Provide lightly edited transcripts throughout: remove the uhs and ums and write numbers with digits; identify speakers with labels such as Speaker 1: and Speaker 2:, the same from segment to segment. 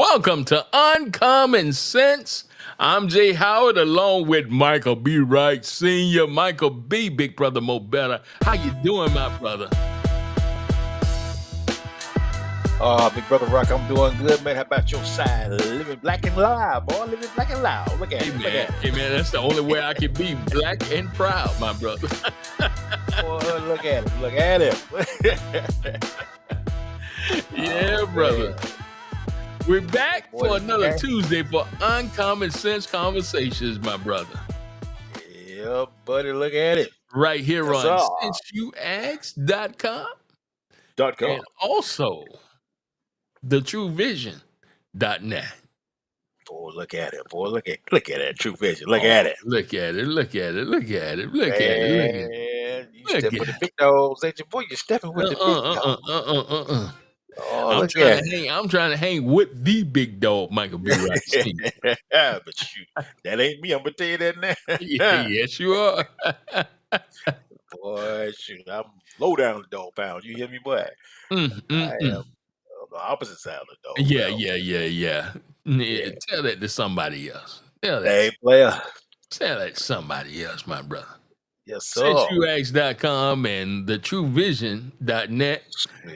Speaker 1: Welcome to Uncommon Sense. I'm Jay Howard along with Michael B. Wright Sr. Michael B. Big Brother Mo Better. How you doing, my brother?
Speaker 2: Big brother Rock, I'm doing good, man. How about your side? Living black and loud, boy. Living black and loud. Look at
Speaker 1: Hey
Speaker 2: it. Look
Speaker 1: man,
Speaker 2: at it.
Speaker 1: that's the only way I can be black and proud, my brother.
Speaker 2: Boy, look at it. Look at it.
Speaker 1: Yeah,
Speaker 2: Oh,
Speaker 1: brother.
Speaker 2: man.
Speaker 1: We're back
Speaker 2: Boy,
Speaker 1: for another
Speaker 2: okay.
Speaker 1: Tuesday for Uncommon Sense Conversations, my brother.
Speaker 2: Yeah, buddy. Look at it.
Speaker 1: Right here
Speaker 2: Yes,
Speaker 1: on
Speaker 2: sir.
Speaker 1: SenseYouAsk.com
Speaker 2: .com.
Speaker 1: and also thetruevision.net.
Speaker 2: Boy, look at it. Boy, look at that true vision. Look at it.
Speaker 1: Look at it, look at it, look at it, look at it, look at it.
Speaker 2: Man, you
Speaker 1: Look
Speaker 2: step
Speaker 1: at
Speaker 2: with the
Speaker 1: it.
Speaker 2: big dogs, ain't you? Boy, you stepping with the big dog. Oh,
Speaker 1: I'm
Speaker 2: look
Speaker 1: trying
Speaker 2: at
Speaker 1: to hang. I'm trying to hang with the big dog, Michael B. Wright Sr.
Speaker 2: it. But shoot, that ain't me. I'm gonna tell you that now.
Speaker 1: Yes, you are.
Speaker 2: Boy, shoot, I'm low down the dog pound. You hear me, boy?
Speaker 1: Mm, mm,
Speaker 2: I am
Speaker 1: mm.
Speaker 2: on the opposite side of the dog
Speaker 1: Yeah,
Speaker 2: pound.
Speaker 1: yeah, yeah, yeah.
Speaker 2: Yeah.
Speaker 1: Tell that to somebody else.
Speaker 2: Hey, player.
Speaker 1: Tell that to somebody else, my brother.
Speaker 2: Yes, sir.
Speaker 1: SenseYouAsk.com and thetruevision.net.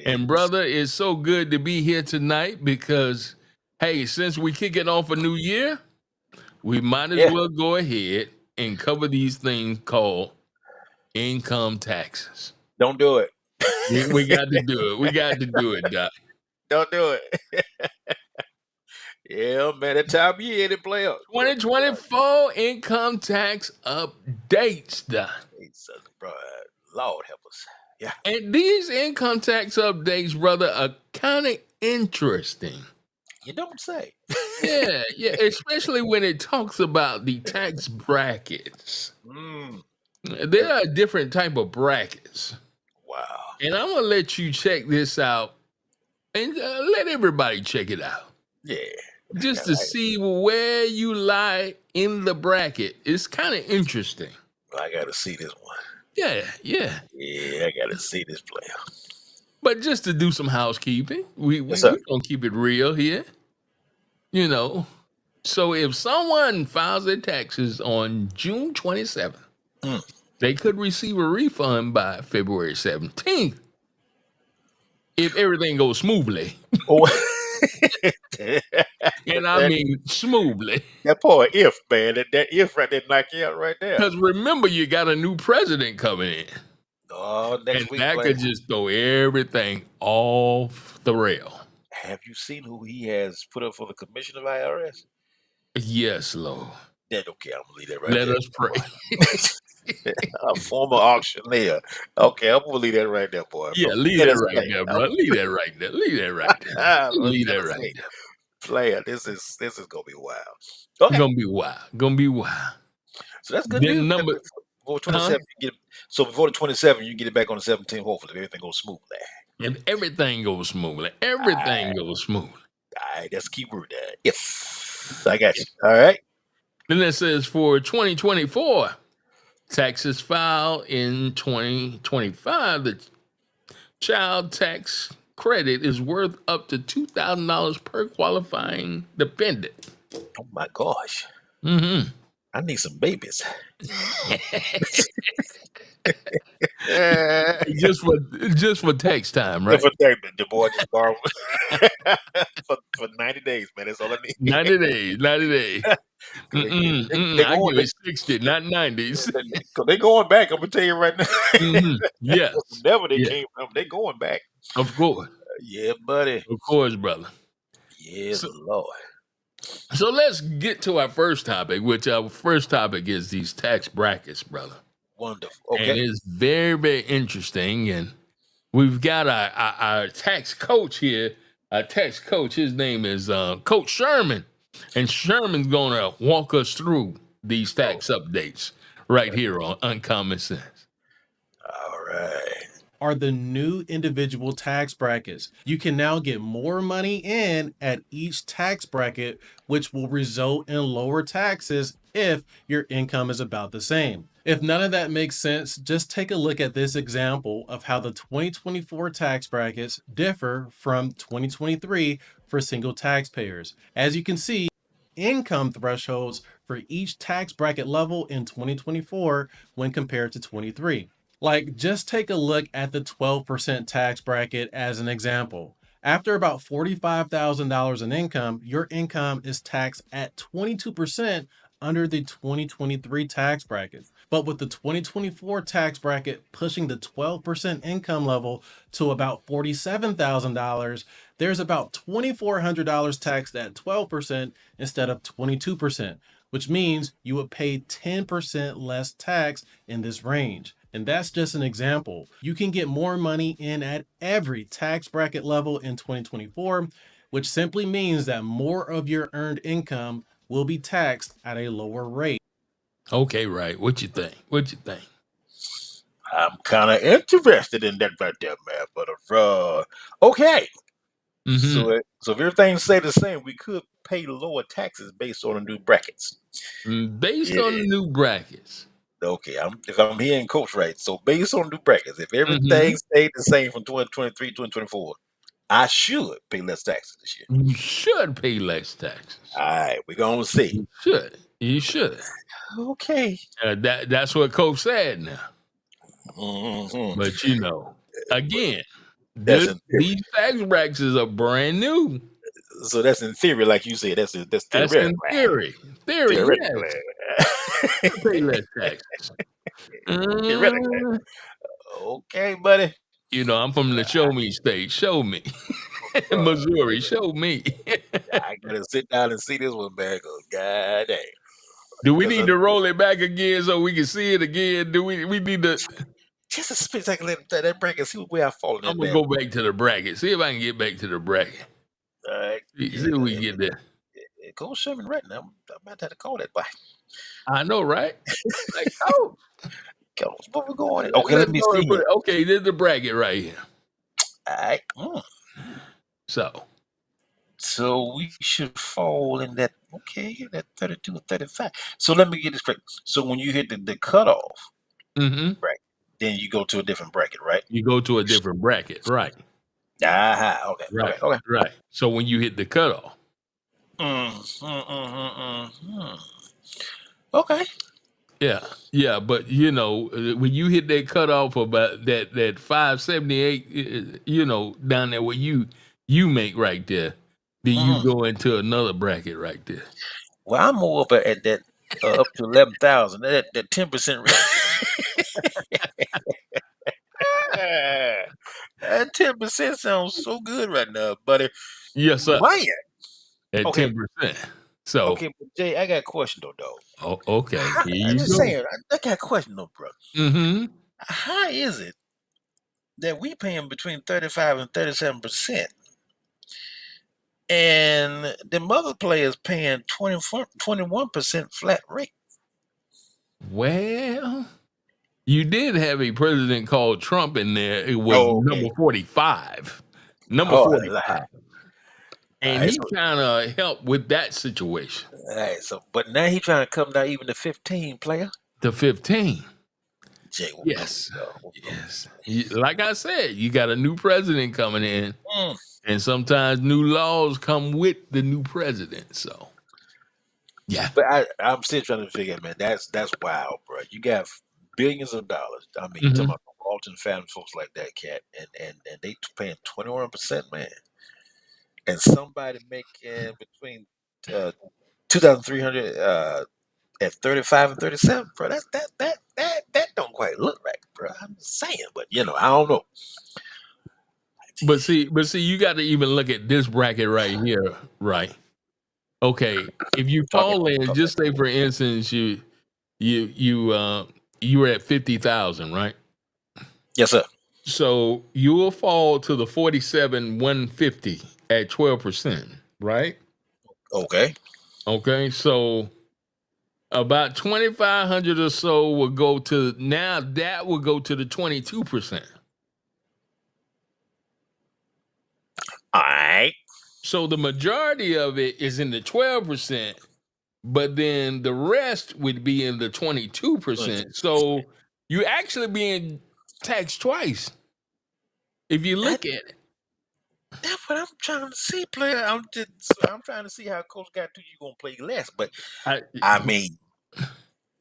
Speaker 1: And
Speaker 2: Sweet.
Speaker 1: brother, it's so good to be here tonight because, hey, since we kicking off a new year, we might as
Speaker 2: Yeah.
Speaker 1: well go ahead and cover these things called income taxes.
Speaker 2: Don't do it.
Speaker 1: We got to do it. We got to do it, Doc.
Speaker 2: Don't do it. Yeah, man. That time of year, it player.
Speaker 1: 2024 income tax updates, Doc.
Speaker 2: Jesus, bro. Lord help us. Yeah.
Speaker 1: And these income tax updates, brother, are kind of interesting.
Speaker 2: You don't say.
Speaker 1: Yeah, especially when it talks about the tax brackets.
Speaker 2: Mm,
Speaker 1: There are different type of brackets.
Speaker 2: wow.
Speaker 1: And I'm going to let you check this out and let everybody check it out.
Speaker 2: Yeah.
Speaker 1: Just to see where you lie in the bracket. It's kind of interesting.
Speaker 2: I got to see this one.
Speaker 1: Yeah.
Speaker 2: Yeah, I got to see this player.
Speaker 1: But just to do some housekeeping, we
Speaker 2: Yes, sir.
Speaker 1: going to keep it real here. You know, so if someone files their taxes on June 27th, they could receive a refund by February 17th if everything goes smoothly.
Speaker 2: Oh.
Speaker 1: And I mean smoothly.
Speaker 2: That poor if, man. That if right there knock you out right there.
Speaker 1: Because remember, you got a new president coming in.
Speaker 2: Oh, next
Speaker 1: And
Speaker 2: week,
Speaker 1: that
Speaker 2: player.
Speaker 1: could just throw everything off the rail.
Speaker 2: Have you seen who he has put up for the commission of IRS?
Speaker 1: Yes, Lord.
Speaker 2: That okay, I'm gonna leave that right
Speaker 1: Let
Speaker 2: there.
Speaker 1: us pray.
Speaker 2: A former auctioneer. Okay, I'm gonna leave that right there, boy.
Speaker 1: Yeah,
Speaker 2: From
Speaker 1: leave that
Speaker 2: Tennessee.
Speaker 1: right there, bro. Leave that right there. Leave that right there.
Speaker 2: From
Speaker 1: Leave that right
Speaker 2: Tennessee.
Speaker 1: there.
Speaker 2: Player, this is gonna be wild. Okay,
Speaker 1: Gonna be wild. Gonna be wild.
Speaker 2: so that's good
Speaker 1: Then
Speaker 2: news.
Speaker 1: number,
Speaker 2: Before 27, so before the 27, you get it back on the 17th. Hopefully, if everything goes smoothly.
Speaker 1: if everything goes smoothly, everything goes smooth.
Speaker 2: All right, that's key word there. Yes, I got you. All right.
Speaker 1: Then it says for 2024, taxes filed in 2025, the child tax credit is worth up to $2,000 per qualifying dependent.
Speaker 2: Oh my gosh,
Speaker 1: Mm-hmm.
Speaker 2: I need some babies.
Speaker 1: just for tax time, right?
Speaker 2: The boy just borrowed for 90 days, man. That's all I need.
Speaker 1: 90 days, 90 days.
Speaker 2: They
Speaker 1: I
Speaker 2: going,
Speaker 1: give it 60, not 90s.
Speaker 2: they going back. I'm gonna tell you right now.
Speaker 1: Yes.
Speaker 2: Never they
Speaker 1: Yeah.
Speaker 2: came from. They going back.
Speaker 1: Of course.
Speaker 2: Yeah, buddy.
Speaker 1: Of course, brother.
Speaker 2: Yes,
Speaker 1: So-
Speaker 2: Lord.
Speaker 1: So let's get to our first topic, which our first topic is these tax brackets, brother.
Speaker 2: Wonderful.
Speaker 1: And
Speaker 2: Okay.
Speaker 1: it's very, very interesting. And we've got our tax coach here. Our tax coach, his name is Coach Sherman. And Sherman's going to walk us through these tax updates right here on Uncommon Sense.
Speaker 2: All right.
Speaker 3: Are the new individual tax brackets. You can now get more money in at each tax bracket, which will result in lower taxes if your income is about the same. If none of that makes sense, just take a look at this example of how the 2024 tax brackets differ from 2023 for single taxpayers. As you can see, income thresholds for each tax bracket level in 2024 when compared to 23. Like, just take a look at the 12% tax bracket as an example. After about $45,000 in income, your income is taxed at 22% under the 2023 tax brackets. But with the 2024 tax bracket pushing the 12% income level to about $47,000, there's about $2,400 taxed at 12% instead of 22%, which means you would pay 10% less tax in this range. And that's just an example. You can get more money in at every tax bracket level in 2024, which simply means that more of your earned income will be taxed at a lower rate.
Speaker 1: Okay, right. What you think? What you think?
Speaker 2: I'm kind of interested in that right there, man. But okay,
Speaker 1: Mm-hmm.
Speaker 2: so if everything stay the same, we could pay lower taxes based on the new brackets.
Speaker 1: Based
Speaker 2: Yeah.
Speaker 1: on the new brackets.
Speaker 2: Okay, if I'm hearing Coach right, so based on new brackets, if
Speaker 1: Mm-hmm.
Speaker 2: everything stayed the same from 2023, 2024, I should pay less taxes this year.
Speaker 1: You should pay less taxes.
Speaker 2: All right, we're gonna see.
Speaker 1: You should. You should.
Speaker 2: Okay.
Speaker 1: That's what Coach said now.
Speaker 2: hmm
Speaker 1: But again,
Speaker 2: That's in theory.
Speaker 1: these tax brackets are brand new.
Speaker 2: So that's in theory, like you said. That's
Speaker 1: That's in
Speaker 2: theoretically.
Speaker 1: theory. Theory, yes.
Speaker 2: Theoretically.
Speaker 1: Pay less taxes.
Speaker 2: Theoretically.
Speaker 1: Mm,
Speaker 2: Okay, buddy.
Speaker 1: I'm from the show me state. Show me.
Speaker 2: Bruh,
Speaker 1: Missouri, show me.
Speaker 2: I gotta sit down and see this one, man. 'Cause God dang.
Speaker 1: Do we
Speaker 2: 'Cause
Speaker 1: need to roll it back again so we can see it again? Do we need to
Speaker 2: just a split second, let that break and see where I fall in
Speaker 1: I'm
Speaker 2: that
Speaker 1: gonna
Speaker 2: bad.
Speaker 1: go back to the bracket. See if I can get back to the bracket.
Speaker 2: All right.
Speaker 1: See
Speaker 2: Yeah,
Speaker 1: if we can get there.
Speaker 2: Go Sherman right now. I'm about to have to call that boy.
Speaker 1: I know, right? Like, oh,
Speaker 2: Go. What we going? Okay, let
Speaker 1: let's
Speaker 2: me
Speaker 1: go
Speaker 2: see
Speaker 1: and put
Speaker 2: here.
Speaker 1: it. Okay, there's the bracket right here.
Speaker 2: All right.
Speaker 1: So,
Speaker 2: So we should fall in that. Okay, that 32 or 35. So let me get this straight. So when you hit the cutoff,
Speaker 1: mm-hmm.
Speaker 2: right, then you go to a different bracket, right?
Speaker 1: You go to a different bracket, right?
Speaker 2: Ah, okay,
Speaker 1: Right,
Speaker 2: okay, okay.
Speaker 1: right. So when you hit the cutoff,
Speaker 2: Okay.
Speaker 1: yeah. But when you hit that cutoff about that 578, down there where you make right there, then you go into another bracket right there.
Speaker 2: Well, I'm more up at that up to 11,000. That 10%. That 10% sounds so good right now, buddy.
Speaker 1: Yes, sir.
Speaker 2: Man.
Speaker 1: At
Speaker 2: Okay,
Speaker 1: 10%. So,
Speaker 2: okay, but Jay, I got a question though,
Speaker 1: okay, here
Speaker 2: I'm
Speaker 1: you
Speaker 2: just
Speaker 1: go.
Speaker 2: saying, I got a question though, bro.
Speaker 1: Mm-hmm.
Speaker 2: How is it that we paying between 35 and 37%, and the mother players paying 21% flat rate?
Speaker 1: Well, you did have a president called Trump in there. It was
Speaker 2: Oh, okay.
Speaker 1: number 45. Number
Speaker 2: Oh,
Speaker 1: 45.
Speaker 2: all
Speaker 1: And
Speaker 2: right,
Speaker 1: he kind of helped with that situation.
Speaker 2: but now he trying to come down even to 15, player.
Speaker 1: To 15.
Speaker 2: Jay,
Speaker 1: Yes. Yes. Like I said, you got a new president coming in, and sometimes new laws come with the new president. So, yeah.
Speaker 2: But I'm still trying to figure out, man. That's wild, bro. You got billions of dollars. I mean, you talking
Speaker 1: Mm-hmm.
Speaker 2: about Walton family folks like that, cat, and they paying 21%, man. And somebody making between 2,300 at 35 and 37, bro. That don't quite look right, bro. I'm just saying, but I don't know.
Speaker 1: But see, you got to even look at this bracket right here, right? Okay, if you
Speaker 2: Talking,
Speaker 1: fall in, just say for instance, you were at 50,000, right?
Speaker 2: yes, sir.
Speaker 1: So you will fall to the 47,150 at 12%, right?
Speaker 2: Okay.
Speaker 1: Okay, so about 2,500 or so will go to now. That will go to the 22%.
Speaker 2: All right.
Speaker 1: So the majority of it is in the 12%, but then the rest would be in the 22%. So you actually being taxed twice if you
Speaker 2: That
Speaker 1: look at it.
Speaker 2: That's what I'm trying to see, player. I'm trying to see how Coach got to you gonna play less. But
Speaker 1: I,
Speaker 2: I mean,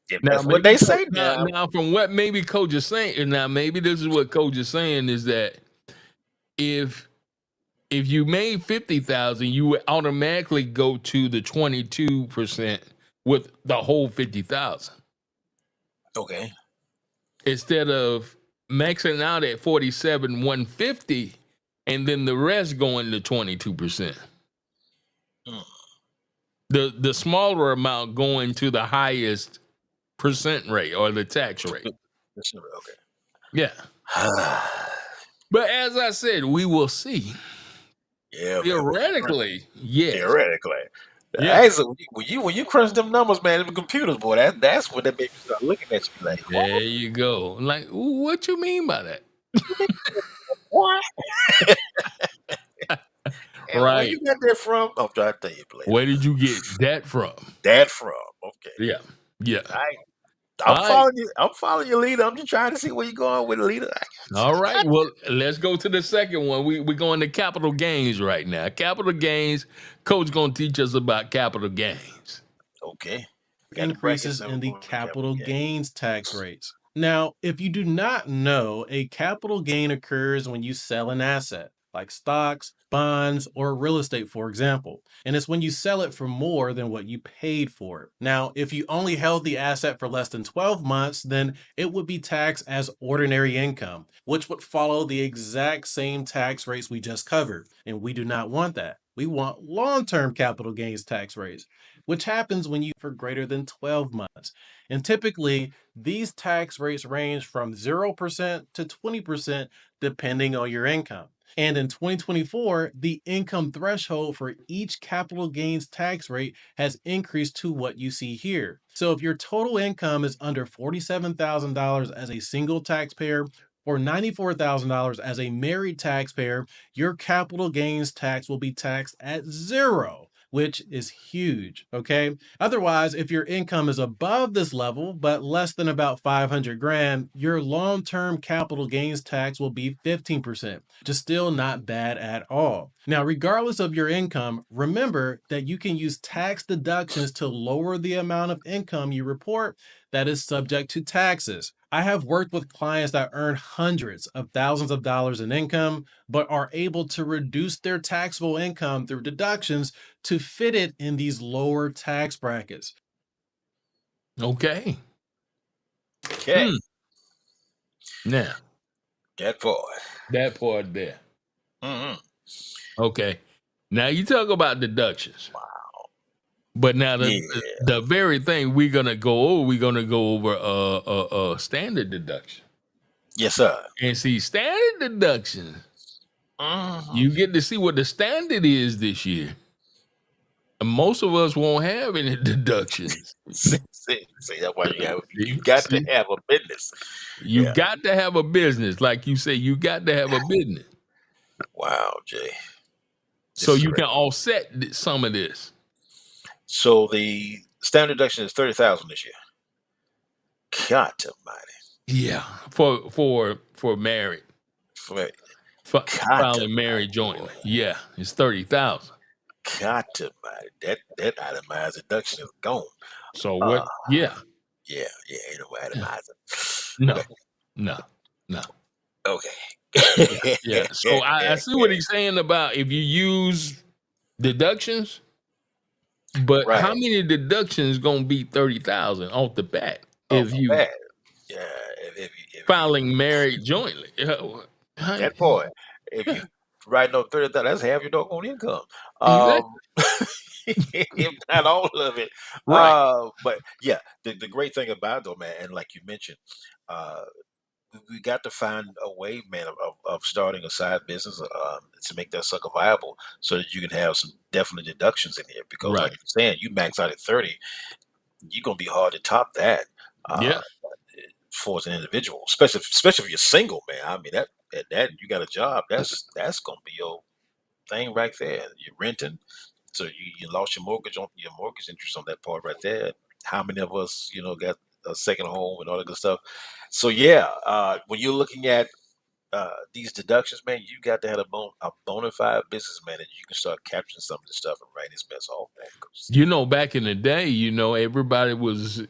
Speaker 2: if
Speaker 1: now
Speaker 2: that's what
Speaker 1: maybe
Speaker 2: they say now,
Speaker 1: now from what maybe coach is saying, and now maybe this is what coach is saying is that if you made 50,000, you would automatically go to the 22% with the whole 50,000
Speaker 2: okay.
Speaker 1: instead of maxing out at 47,150 and then the rest going to 22%.
Speaker 2: Mm,
Speaker 1: The smaller amount going to the highest percent rate or the tax rate.
Speaker 2: okay.
Speaker 1: Yeah. But as I said, we will see.
Speaker 2: Yeah, man.
Speaker 1: Theoretically, yes.
Speaker 2: Theoretically.
Speaker 1: Yeah.
Speaker 2: Hey, so when you crunch them numbers, man, them computers, boy, that's when they make you start looking at you like, what?
Speaker 1: There you go. Like, what you mean by that?
Speaker 2: You mean what? And where
Speaker 1: Right.
Speaker 2: you got that from? I'm trying to tell you, player.
Speaker 1: Where did you get that from?
Speaker 2: That from. Okay.
Speaker 1: Yeah. Yeah.
Speaker 2: I I'm
Speaker 1: All right.
Speaker 2: following you. I'm following your leader. I'm just trying to see where you're going with the leader.
Speaker 1: All right. Well, let's go to the second one. We're going to capital gains right now. Capital gains. Coach going to teach us about capital gains.
Speaker 2: Okay. We got the brackets.
Speaker 3: Increases
Speaker 2: Now we're
Speaker 3: in the
Speaker 2: going to capital
Speaker 3: capital
Speaker 2: gain.
Speaker 3: gains tax rates. Now, if you do not know, a capital gain occurs when you sell an asset, like stocks, bonds, or real estate, for example. And it's when you sell it for more than what you paid for it. Now, if you only held the asset for less than 12 months, then it would be taxed as ordinary income, which would follow the exact same tax rates we just covered. And we do not want that. We want long term capital gains tax rates, which happens when you for greater than 12 months. And typically, these tax rates range from 0% to 20% depending on your income. And in 2024, the income threshold for each capital gains tax rate has increased to what you see here. So if your total income is under $47,000 as a single taxpayer or $94,000 as a married taxpayer, your capital gains tax will be taxed at zero, which is huge. Okay. Otherwise, if your income is above this level, but less than about 500 grand, your long term capital gains tax will be 15%, which is still not bad at all. Now, regardless of your income, remember that you can use tax deductions to lower the amount of income you report that is subject to taxes. I have worked with clients that earn hundreds of thousands of dollars in income, but are able to reduce their taxable income through deductions to fit it in these lower tax brackets.
Speaker 1: Okay.
Speaker 2: Okay.
Speaker 1: Hmm. Now,
Speaker 2: That boy.
Speaker 1: that part there.
Speaker 2: Mm-hmm.
Speaker 1: Okay. Now you talk about deductions. But now
Speaker 2: Yeah.
Speaker 1: the very thing we're gonna go over standard deduction.
Speaker 2: Yes, sir.
Speaker 1: And see, standard deductions,
Speaker 2: Mm-hmm.
Speaker 1: you get to see what the standard is this year. And most of us won't have any deductions.
Speaker 2: See, that's why you
Speaker 1: See,
Speaker 2: got to
Speaker 1: see,
Speaker 2: have a business.
Speaker 1: you
Speaker 2: Yeah.
Speaker 1: got to have a business, like you say, you got to have a business
Speaker 2: Wow, Jay.
Speaker 1: so
Speaker 2: This is
Speaker 1: you can
Speaker 2: great.
Speaker 1: offset some of this.
Speaker 2: So the standard deduction is 30,000 this year. God almighty.
Speaker 1: Yeah, for married,
Speaker 2: Wait, God
Speaker 1: filing married
Speaker 2: almighty, boy.
Speaker 1: jointly. Yeah, it's 30,000.
Speaker 2: God almighty. That itemized deduction is gone.
Speaker 1: So what?
Speaker 2: Uh
Speaker 1: Yeah,
Speaker 2: yeah, ain't no
Speaker 1: yeah.
Speaker 2: itemizing.
Speaker 1: No,
Speaker 2: Okay.
Speaker 1: no, no. Yeah,
Speaker 2: Okay.
Speaker 1: yeah. So I see what he's saying about if you use deductions, but how
Speaker 2: Right.
Speaker 1: many deductions gonna be 30,000 off the bat
Speaker 2: Off
Speaker 1: if
Speaker 2: the
Speaker 1: you
Speaker 2: bat. Yeah. If you
Speaker 1: filing married jointly?
Speaker 2: that boy, if
Speaker 1: Yeah,
Speaker 2: you writing up 30,000, that's half your doggone income.
Speaker 1: exactly.
Speaker 2: If not all of it.
Speaker 1: Right.
Speaker 2: But yeah, the great thing about it though, man, and like you mentioned, uh, we got to find a way, man, of starting a side business to make that sucker viable so that you can have some definite deductions in here. Because, like
Speaker 1: Right.
Speaker 2: you're saying, you max out at 30, you're going to be hard to top that
Speaker 1: Yeah.
Speaker 2: uh, for as an individual, especially if you're single, man. I mean, that you got a job, that's going to be your thing right there. You're renting, so you lost your mortgage interest on that part right there. How many of us, got a second home and all that good stuff? So yeah, when you're looking at these deductions, man, you got to have a bona fide businessman that you can start capturing some of this stuff and write this mess off, man. 'Cause
Speaker 1: Back in the day, everybody was,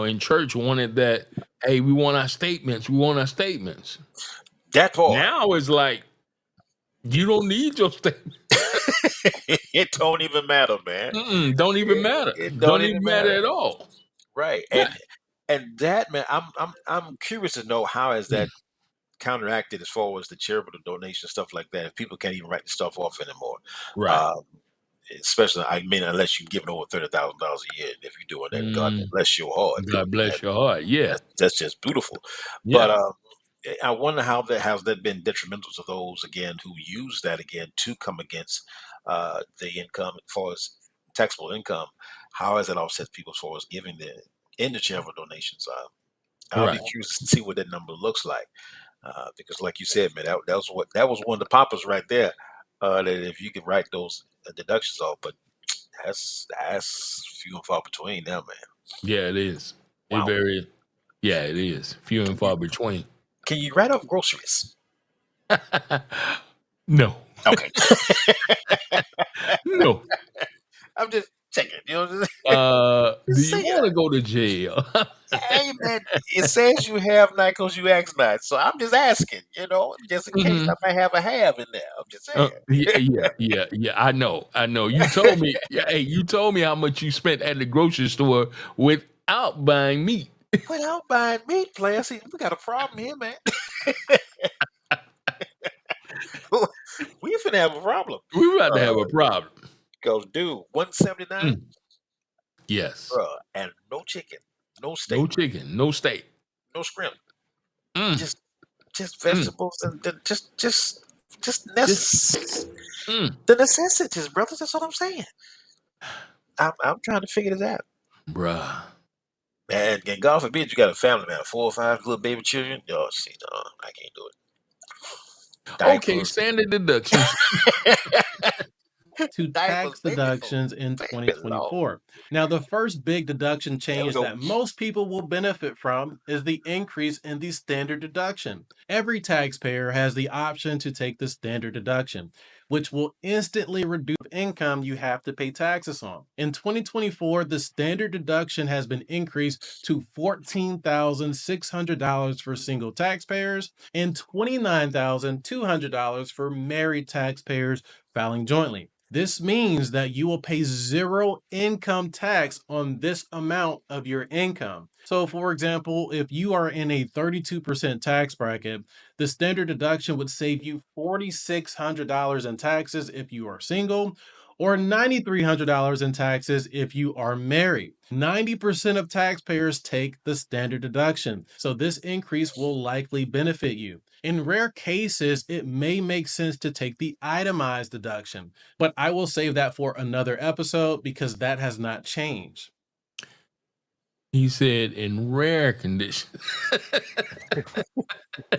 Speaker 1: in church wanted that. Hey, we want our statements. We want our statements.
Speaker 2: that part,
Speaker 1: Now it's like you don't need your statement.
Speaker 2: it don't even matter, man.
Speaker 1: Don't even matter.
Speaker 2: It don't
Speaker 1: Don't
Speaker 2: even
Speaker 1: even matter
Speaker 2: matter,
Speaker 1: at all.
Speaker 2: right?
Speaker 1: Yeah.
Speaker 2: And that, man, I'm curious to know how has that counteracted as far as the charitable donation stuff like that. If people can't even write the stuff off anymore,
Speaker 1: Right.
Speaker 2: um, especially, I mean, unless you're giving over $30,000 a year. If you're doing that, God
Speaker 1: Mm,
Speaker 2: bless your heart.
Speaker 1: God bless your heart. Yeah.
Speaker 2: That's just beautiful. But
Speaker 1: Yeah.
Speaker 2: I wonder how that has that been detrimental to those again who use that again to come against the income as far as taxable income. How has that offset people as far as giving the charitable donations? I'll be
Speaker 1: Right.
Speaker 2: curious to see what that number looks like because, like you said, man, that was one of the poppers right there. That if you could write those deductions off, but that's few and far between now, man.
Speaker 1: Yeah, it is. It
Speaker 2: Wow.
Speaker 1: very. Yeah, it is. Few and
Speaker 2: Can you
Speaker 1: far between.
Speaker 2: can you write off groceries?
Speaker 1: No.
Speaker 2: Okay.
Speaker 1: No.
Speaker 2: I'm just checking. You know,
Speaker 1: Do
Speaker 2: just
Speaker 1: you
Speaker 2: saying.
Speaker 1: want to go to jail?
Speaker 2: Hey, man, it says you have not because you ask not. So I'm just asking, just in case I
Speaker 1: Mhm.
Speaker 2: might have a have in there. I'm just
Speaker 1: Yeah,
Speaker 2: saying.
Speaker 1: yeah, yeah, yeah. I know, I know. You told me, yeah, hey, you told me how much you spent at the grocery store without buying meat.
Speaker 2: Without buying meat, player. See, we got a problem here, man. We finna have a problem.
Speaker 1: We about to have a
Speaker 2: Uh,
Speaker 1: problem.
Speaker 2: Goes, dude, 179,
Speaker 1: Mm, yes.
Speaker 2: bro, and no chicken, no
Speaker 1: No
Speaker 2: steak,
Speaker 1: chicken, no steak.
Speaker 2: no shrimp,
Speaker 1: Mm,
Speaker 2: just just
Speaker 1: mm,
Speaker 2: vegetables and just
Speaker 1: just mm,
Speaker 2: the necessities, brother. That's what I'm saying. I'm trying to figure this out.
Speaker 1: bruh.
Speaker 2: And God forbid you got a family, man, 4 or 5 little baby children. Oh, see, no, I can't do it.
Speaker 1: Okay,
Speaker 2: Diapers,
Speaker 1: standard deductions.
Speaker 3: To
Speaker 2: diapers,
Speaker 3: tax
Speaker 2: baby food,
Speaker 3: deductions in
Speaker 2: baby Lord.
Speaker 3: 2024. Now, the first big deduction
Speaker 2: There we
Speaker 3: change
Speaker 2: go.
Speaker 3: that most people will benefit from is the increase in the standard deduction. Every taxpayer has the option to take the standard deduction, which will instantly reduce the income you have to pay taxes on. In 2024, the standard deduction has been increased to $14,600 for single taxpayers and $29,200 for married taxpayers filing jointly. This means that you will pay zero income tax on this amount of your income. So, for example, if you are in a 32% tax bracket, the standard deduction would save you $4,600 in taxes if you are single, or $9,300 in taxes if you are married. 90% of taxpayers take the standard deduction, so this increase will likely benefit you. In rare cases, it may make sense to take the itemized deduction, but I will save that for another episode because that has not changed.
Speaker 1: He said in rare conditions.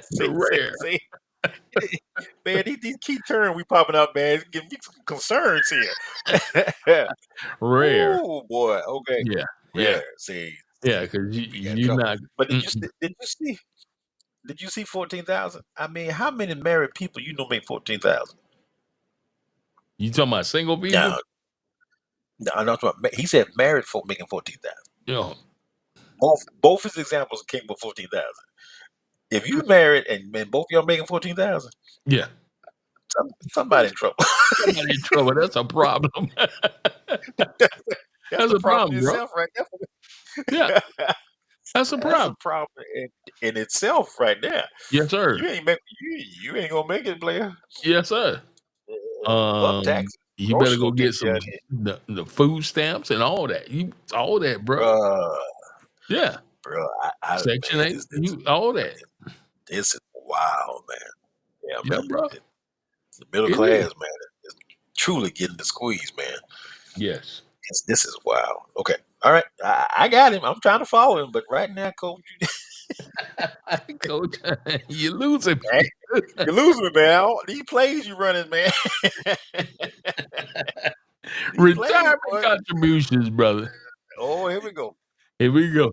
Speaker 2: See, see,
Speaker 1: Rare.
Speaker 2: see. Man, these key terms we popping up, man. Give me some concerns here.
Speaker 1: Rare.
Speaker 2: Ooh, boy. Okay.
Speaker 1: Yeah, yeah,
Speaker 2: Rare.
Speaker 1: yeah.
Speaker 2: See,
Speaker 1: Because
Speaker 2: we got
Speaker 1: you're
Speaker 2: trouble.
Speaker 1: not.
Speaker 2: But
Speaker 1: Mm-mm.
Speaker 2: did you see 14,000? I mean, how many married people make 14,000?
Speaker 1: You talking about single people?
Speaker 2: Now, no, I'm not talking he said married folk making 14,000.
Speaker 1: You know,
Speaker 2: Both his examples came with 14,000. If you married and both y'all making 14,000,
Speaker 1: yeah.
Speaker 2: somebody in trouble.
Speaker 1: Somebody in trouble. That's a problem.
Speaker 2: That's
Speaker 1: That's
Speaker 2: a
Speaker 1: a
Speaker 2: problem in
Speaker 1: problem, bro.
Speaker 2: itself, right
Speaker 1: Yeah,
Speaker 2: there.
Speaker 1: that's a
Speaker 2: That's a
Speaker 1: problem.
Speaker 2: problem in itself, right there.
Speaker 1: Yes, sir.
Speaker 2: You ain't gonna make it, player.
Speaker 1: Yes, sir.
Speaker 2: Fuck taxes.
Speaker 1: You better
Speaker 2: Groceries
Speaker 1: go
Speaker 2: gonna take
Speaker 1: get
Speaker 2: you
Speaker 1: some
Speaker 2: out here,
Speaker 1: the food stamps and all that. All that, bro.
Speaker 2: bruh.
Speaker 1: Yeah,
Speaker 2: Bro,
Speaker 1: Section
Speaker 2: man,
Speaker 1: 8, all that.
Speaker 2: this is wild, man. Yeah,
Speaker 1: Yeah,
Speaker 2: man.
Speaker 1: bro.
Speaker 2: The middle
Speaker 1: It is.
Speaker 2: class, man, is truly getting the squeeze, man.
Speaker 1: Yes.
Speaker 2: This is wild. Okay, all right, I got him. I'm trying to follow him, but right now, coach,
Speaker 1: Coach, you losing
Speaker 2: hey,
Speaker 1: me.
Speaker 2: you're losing me, man. These plays you running, man. These plays,
Speaker 1: Retirement
Speaker 2: boy.
Speaker 1: contributions, brother.
Speaker 2: Oh, here we go.
Speaker 1: Here we go.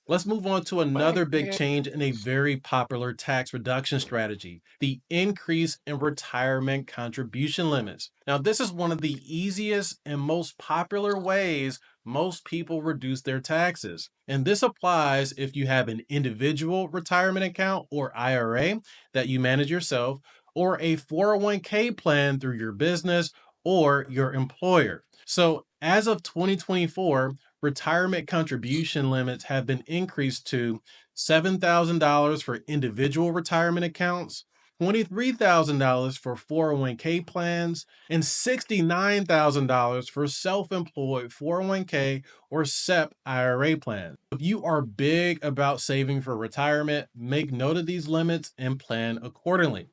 Speaker 3: Let's move on to another big
Speaker 2: Man,
Speaker 3: change in a very popular tax reduction strategy, the increase in retirement contribution limits. Now, this is one of the easiest and most popular ways most people reduce their taxes. And this applies if you have an individual retirement account or IRA that you manage yourself, or a 401k plan through your business or your employer. So, as of 2024, retirement contribution limits have been increased to $7,000 for individual retirement accounts, $23,000 for 401k plans, and $69,000 for self employed 401k or SEP IRA plans. If you are big about saving for retirement, make note of these limits and plan accordingly.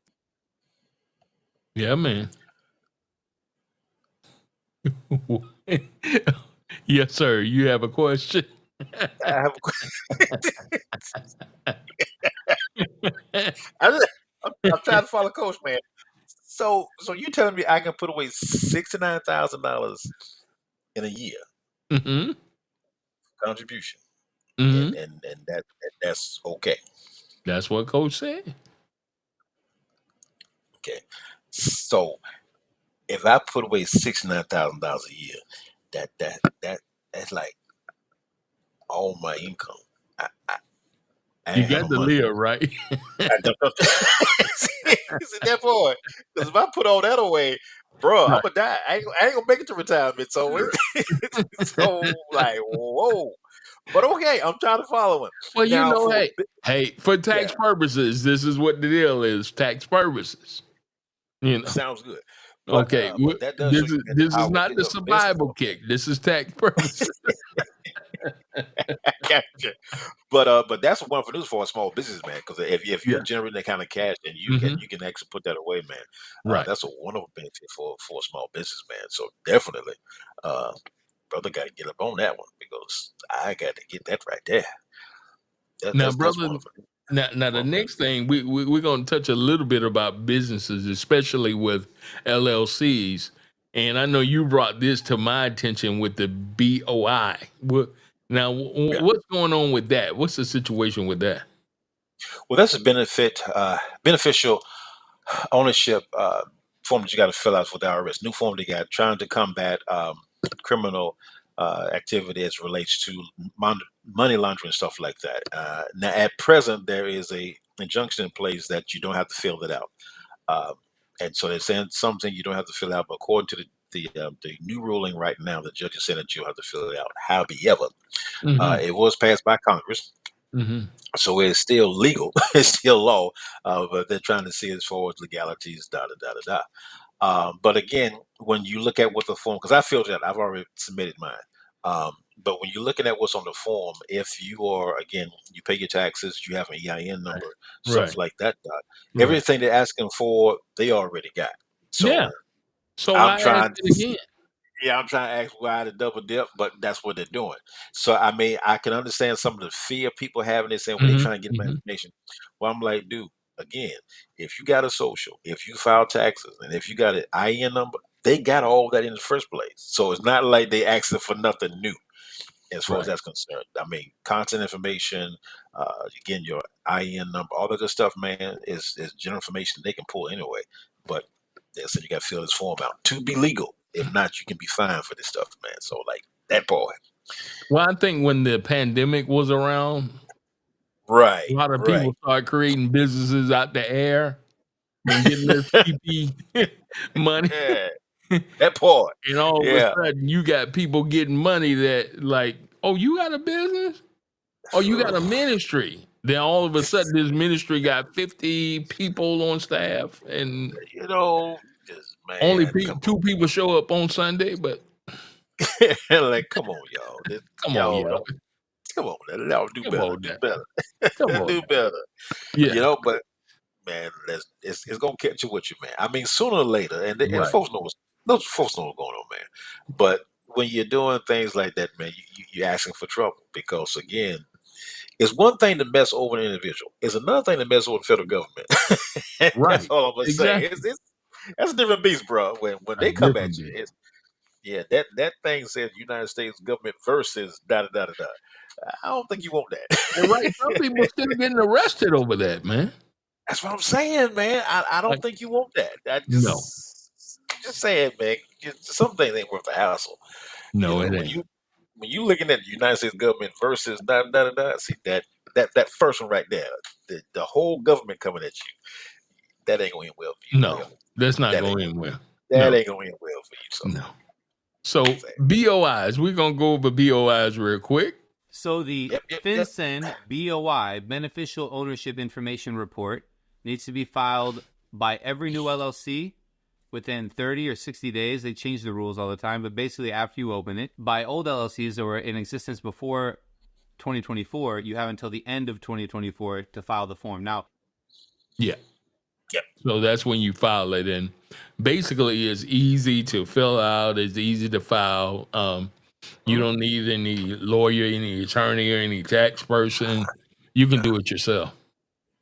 Speaker 1: Yeah, man. Yes, sir. You have a question?
Speaker 2: I have. I'm trying to follow coach, man. So you telling me I can put away $69,000 in a year
Speaker 1: Mm-hmm.
Speaker 2: contribution,
Speaker 1: Mm-hmm.
Speaker 2: and that's okay.
Speaker 1: That's what Coach said.
Speaker 2: Okay. So if I put away $69,000 a year, that's like all my income. I, I
Speaker 1: You
Speaker 2: ain't have
Speaker 1: got
Speaker 2: no
Speaker 1: to
Speaker 2: money.
Speaker 1: live, right?
Speaker 2: I don't know. See that boy? Because if I put all that away, bro, I'm
Speaker 1: Right.
Speaker 2: gonna die. I ain't gonna make it to retirement. So so like whoa. But okay, I'm trying to follow him
Speaker 1: Well,
Speaker 2: now.
Speaker 1: hey, for
Speaker 2: Yeah,
Speaker 1: tax purposes, this is what the deal is. Tax purposes, you know.
Speaker 2: sounds good.
Speaker 1: Okay,
Speaker 2: But that does show
Speaker 1: this
Speaker 2: you
Speaker 1: is
Speaker 2: man, the
Speaker 1: this is
Speaker 2: power
Speaker 1: not the
Speaker 2: of business.
Speaker 1: survival kick. This is tax purposes.
Speaker 2: Gotcha. But that's a wonderful news for a small business man because if you're
Speaker 1: Yeah.
Speaker 2: generating that kind of cash and
Speaker 1: Hmm.
Speaker 2: you can actually put that away, man,
Speaker 1: Right.
Speaker 2: that's a wonderful benefit for a small business man. So definitely, uh, brother, got to get up on that one because I got to get that right there.
Speaker 1: Now,
Speaker 2: That's
Speaker 1: brother,
Speaker 2: wonderful.
Speaker 1: now the
Speaker 2: Wonderful.
Speaker 1: next thing we're going to touch a little bit about businesses, especially with LLCs. And I know you brought this to my attention with the BOI. Now,
Speaker 2: Yeah.
Speaker 1: what's going on with that? What's the situation with that?
Speaker 2: Well, that's a beneficial ownership form that you got to fill out for the IRS. New form they got trying to combat criminal activity as relates to money laundering and stuff like that. Now, at present, there is a injunction in place that you don't have to fill it out, um, and so they're saying something you don't have to fill out. But according to the new ruling right now, the judge is saying that you have to fill it out. However,
Speaker 1: Hmm.
Speaker 2: it was passed by Congress.
Speaker 1: Hmm.
Speaker 2: So it's still legal, it's still law, but they're trying to see as far as legalities, da da da da da. But again, when you look at what the form, because I feel that I've already submitted mine. But when you're looking at what's on the form, if you are again, you pay your taxes, you have an EIN number, stuff
Speaker 1: Right.
Speaker 2: like that.
Speaker 1: Right.
Speaker 2: Everything they're asking for, they already got.
Speaker 1: Yeah.
Speaker 2: So
Speaker 1: So
Speaker 2: I'm
Speaker 1: why ask
Speaker 2: trying
Speaker 1: it
Speaker 2: to
Speaker 1: again?
Speaker 2: yeah, I'm trying to ask why the double dip, but that's what they're doing. So I mean, I can understand some of the fear people having this saying when they
Speaker 1: Hmm.
Speaker 2: trying to get my
Speaker 1: Hmm.
Speaker 2: information. Well, I'm like, dude, again, if you got a social, if you file taxes, and if you got an IN number, they got all that in the first place. So it's not like they asking for nothing new as far as
Speaker 1: Right.
Speaker 2: that's concerned. I mean, content information, again, your IN number, all of this stuff, man, is general information they can pull anyway. But they said you got to fill this form out to be legal. If not, you can be fined for this stuff, man. So like that boy,
Speaker 1: Well, I think when the pandemic was around, a
Speaker 2: right,
Speaker 1: lot of
Speaker 2: right,
Speaker 1: people started creating businesses out the air and getting this PP money.
Speaker 2: yeah, that part,
Speaker 1: And all of a
Speaker 2: yeah.
Speaker 1: sudden, you got people getting money that, like, oh, you got a business? Oh, you got a ministry. Then all of a sudden, this ministry got 50 people on staff, and
Speaker 2: You know, just
Speaker 1: only
Speaker 2: man, come
Speaker 1: two people show up on Sunday. But
Speaker 2: on, like come on, y'all,
Speaker 1: come on,
Speaker 2: y'all
Speaker 1: y'all.
Speaker 2: don't come on, y'all do
Speaker 1: Come
Speaker 2: better,
Speaker 1: on
Speaker 2: do
Speaker 1: now.
Speaker 2: better,
Speaker 1: Come on
Speaker 2: do
Speaker 1: now.
Speaker 2: better.
Speaker 1: Yeah.
Speaker 2: But man, it's gonna catch you with you, man. I mean, sooner or later, and
Speaker 1: Right.
Speaker 2: folks know those folks know what's going on, man. But when you're doing things like that, man, you're asking for trouble because again, it's one thing to mess over an individual. It's another thing to mess over the federal government. That's
Speaker 1: Right.
Speaker 2: all I'm gonna say.
Speaker 1: Exactly.
Speaker 2: That's a different beast, bro. When
Speaker 1: A
Speaker 2: they come at
Speaker 1: different
Speaker 2: you,
Speaker 1: bit.
Speaker 2: Yeah, that thing says United States government versus da da da da da. I don't think you want
Speaker 1: And right,
Speaker 2: that.
Speaker 1: some people still getting arrested over that, man.
Speaker 2: That's what I'm saying, man. I don't
Speaker 1: Like,
Speaker 2: think you want that. I
Speaker 1: no,
Speaker 2: just saying, man. Some things ain't worth the hassle. You
Speaker 1: no,
Speaker 2: know,
Speaker 1: it ain't.
Speaker 2: when you looking at the United States government versus da da da da, see that first one right there, the whole government coming at you, that ain't going to end well for you,
Speaker 1: No,
Speaker 2: player.
Speaker 1: that's not
Speaker 2: That ain't
Speaker 1: going anywhere.
Speaker 2: that
Speaker 1: No,
Speaker 2: ain't going to end well for you. So,
Speaker 1: no. So
Speaker 2: say,
Speaker 1: BOIs, we're gonna go over BOIs real quick.
Speaker 4: So the
Speaker 2: yep.
Speaker 4: FinCEN BOI, Beneficial Ownership Information Report, needs to be filed by every new LLC within 30 or 60 days. They change the rules all the time, but basically after you open it. By old LLCs that were in existence before 2024, you have until the end of 2024 to file the form. Now,
Speaker 1: Yeah.
Speaker 2: Yep.
Speaker 1: So that's when you file it, and basically it's easy to fill out. It's easy to file. You
Speaker 2: Mm,
Speaker 1: don't need any lawyer, any attorney, or any tax person. You can do it yourself.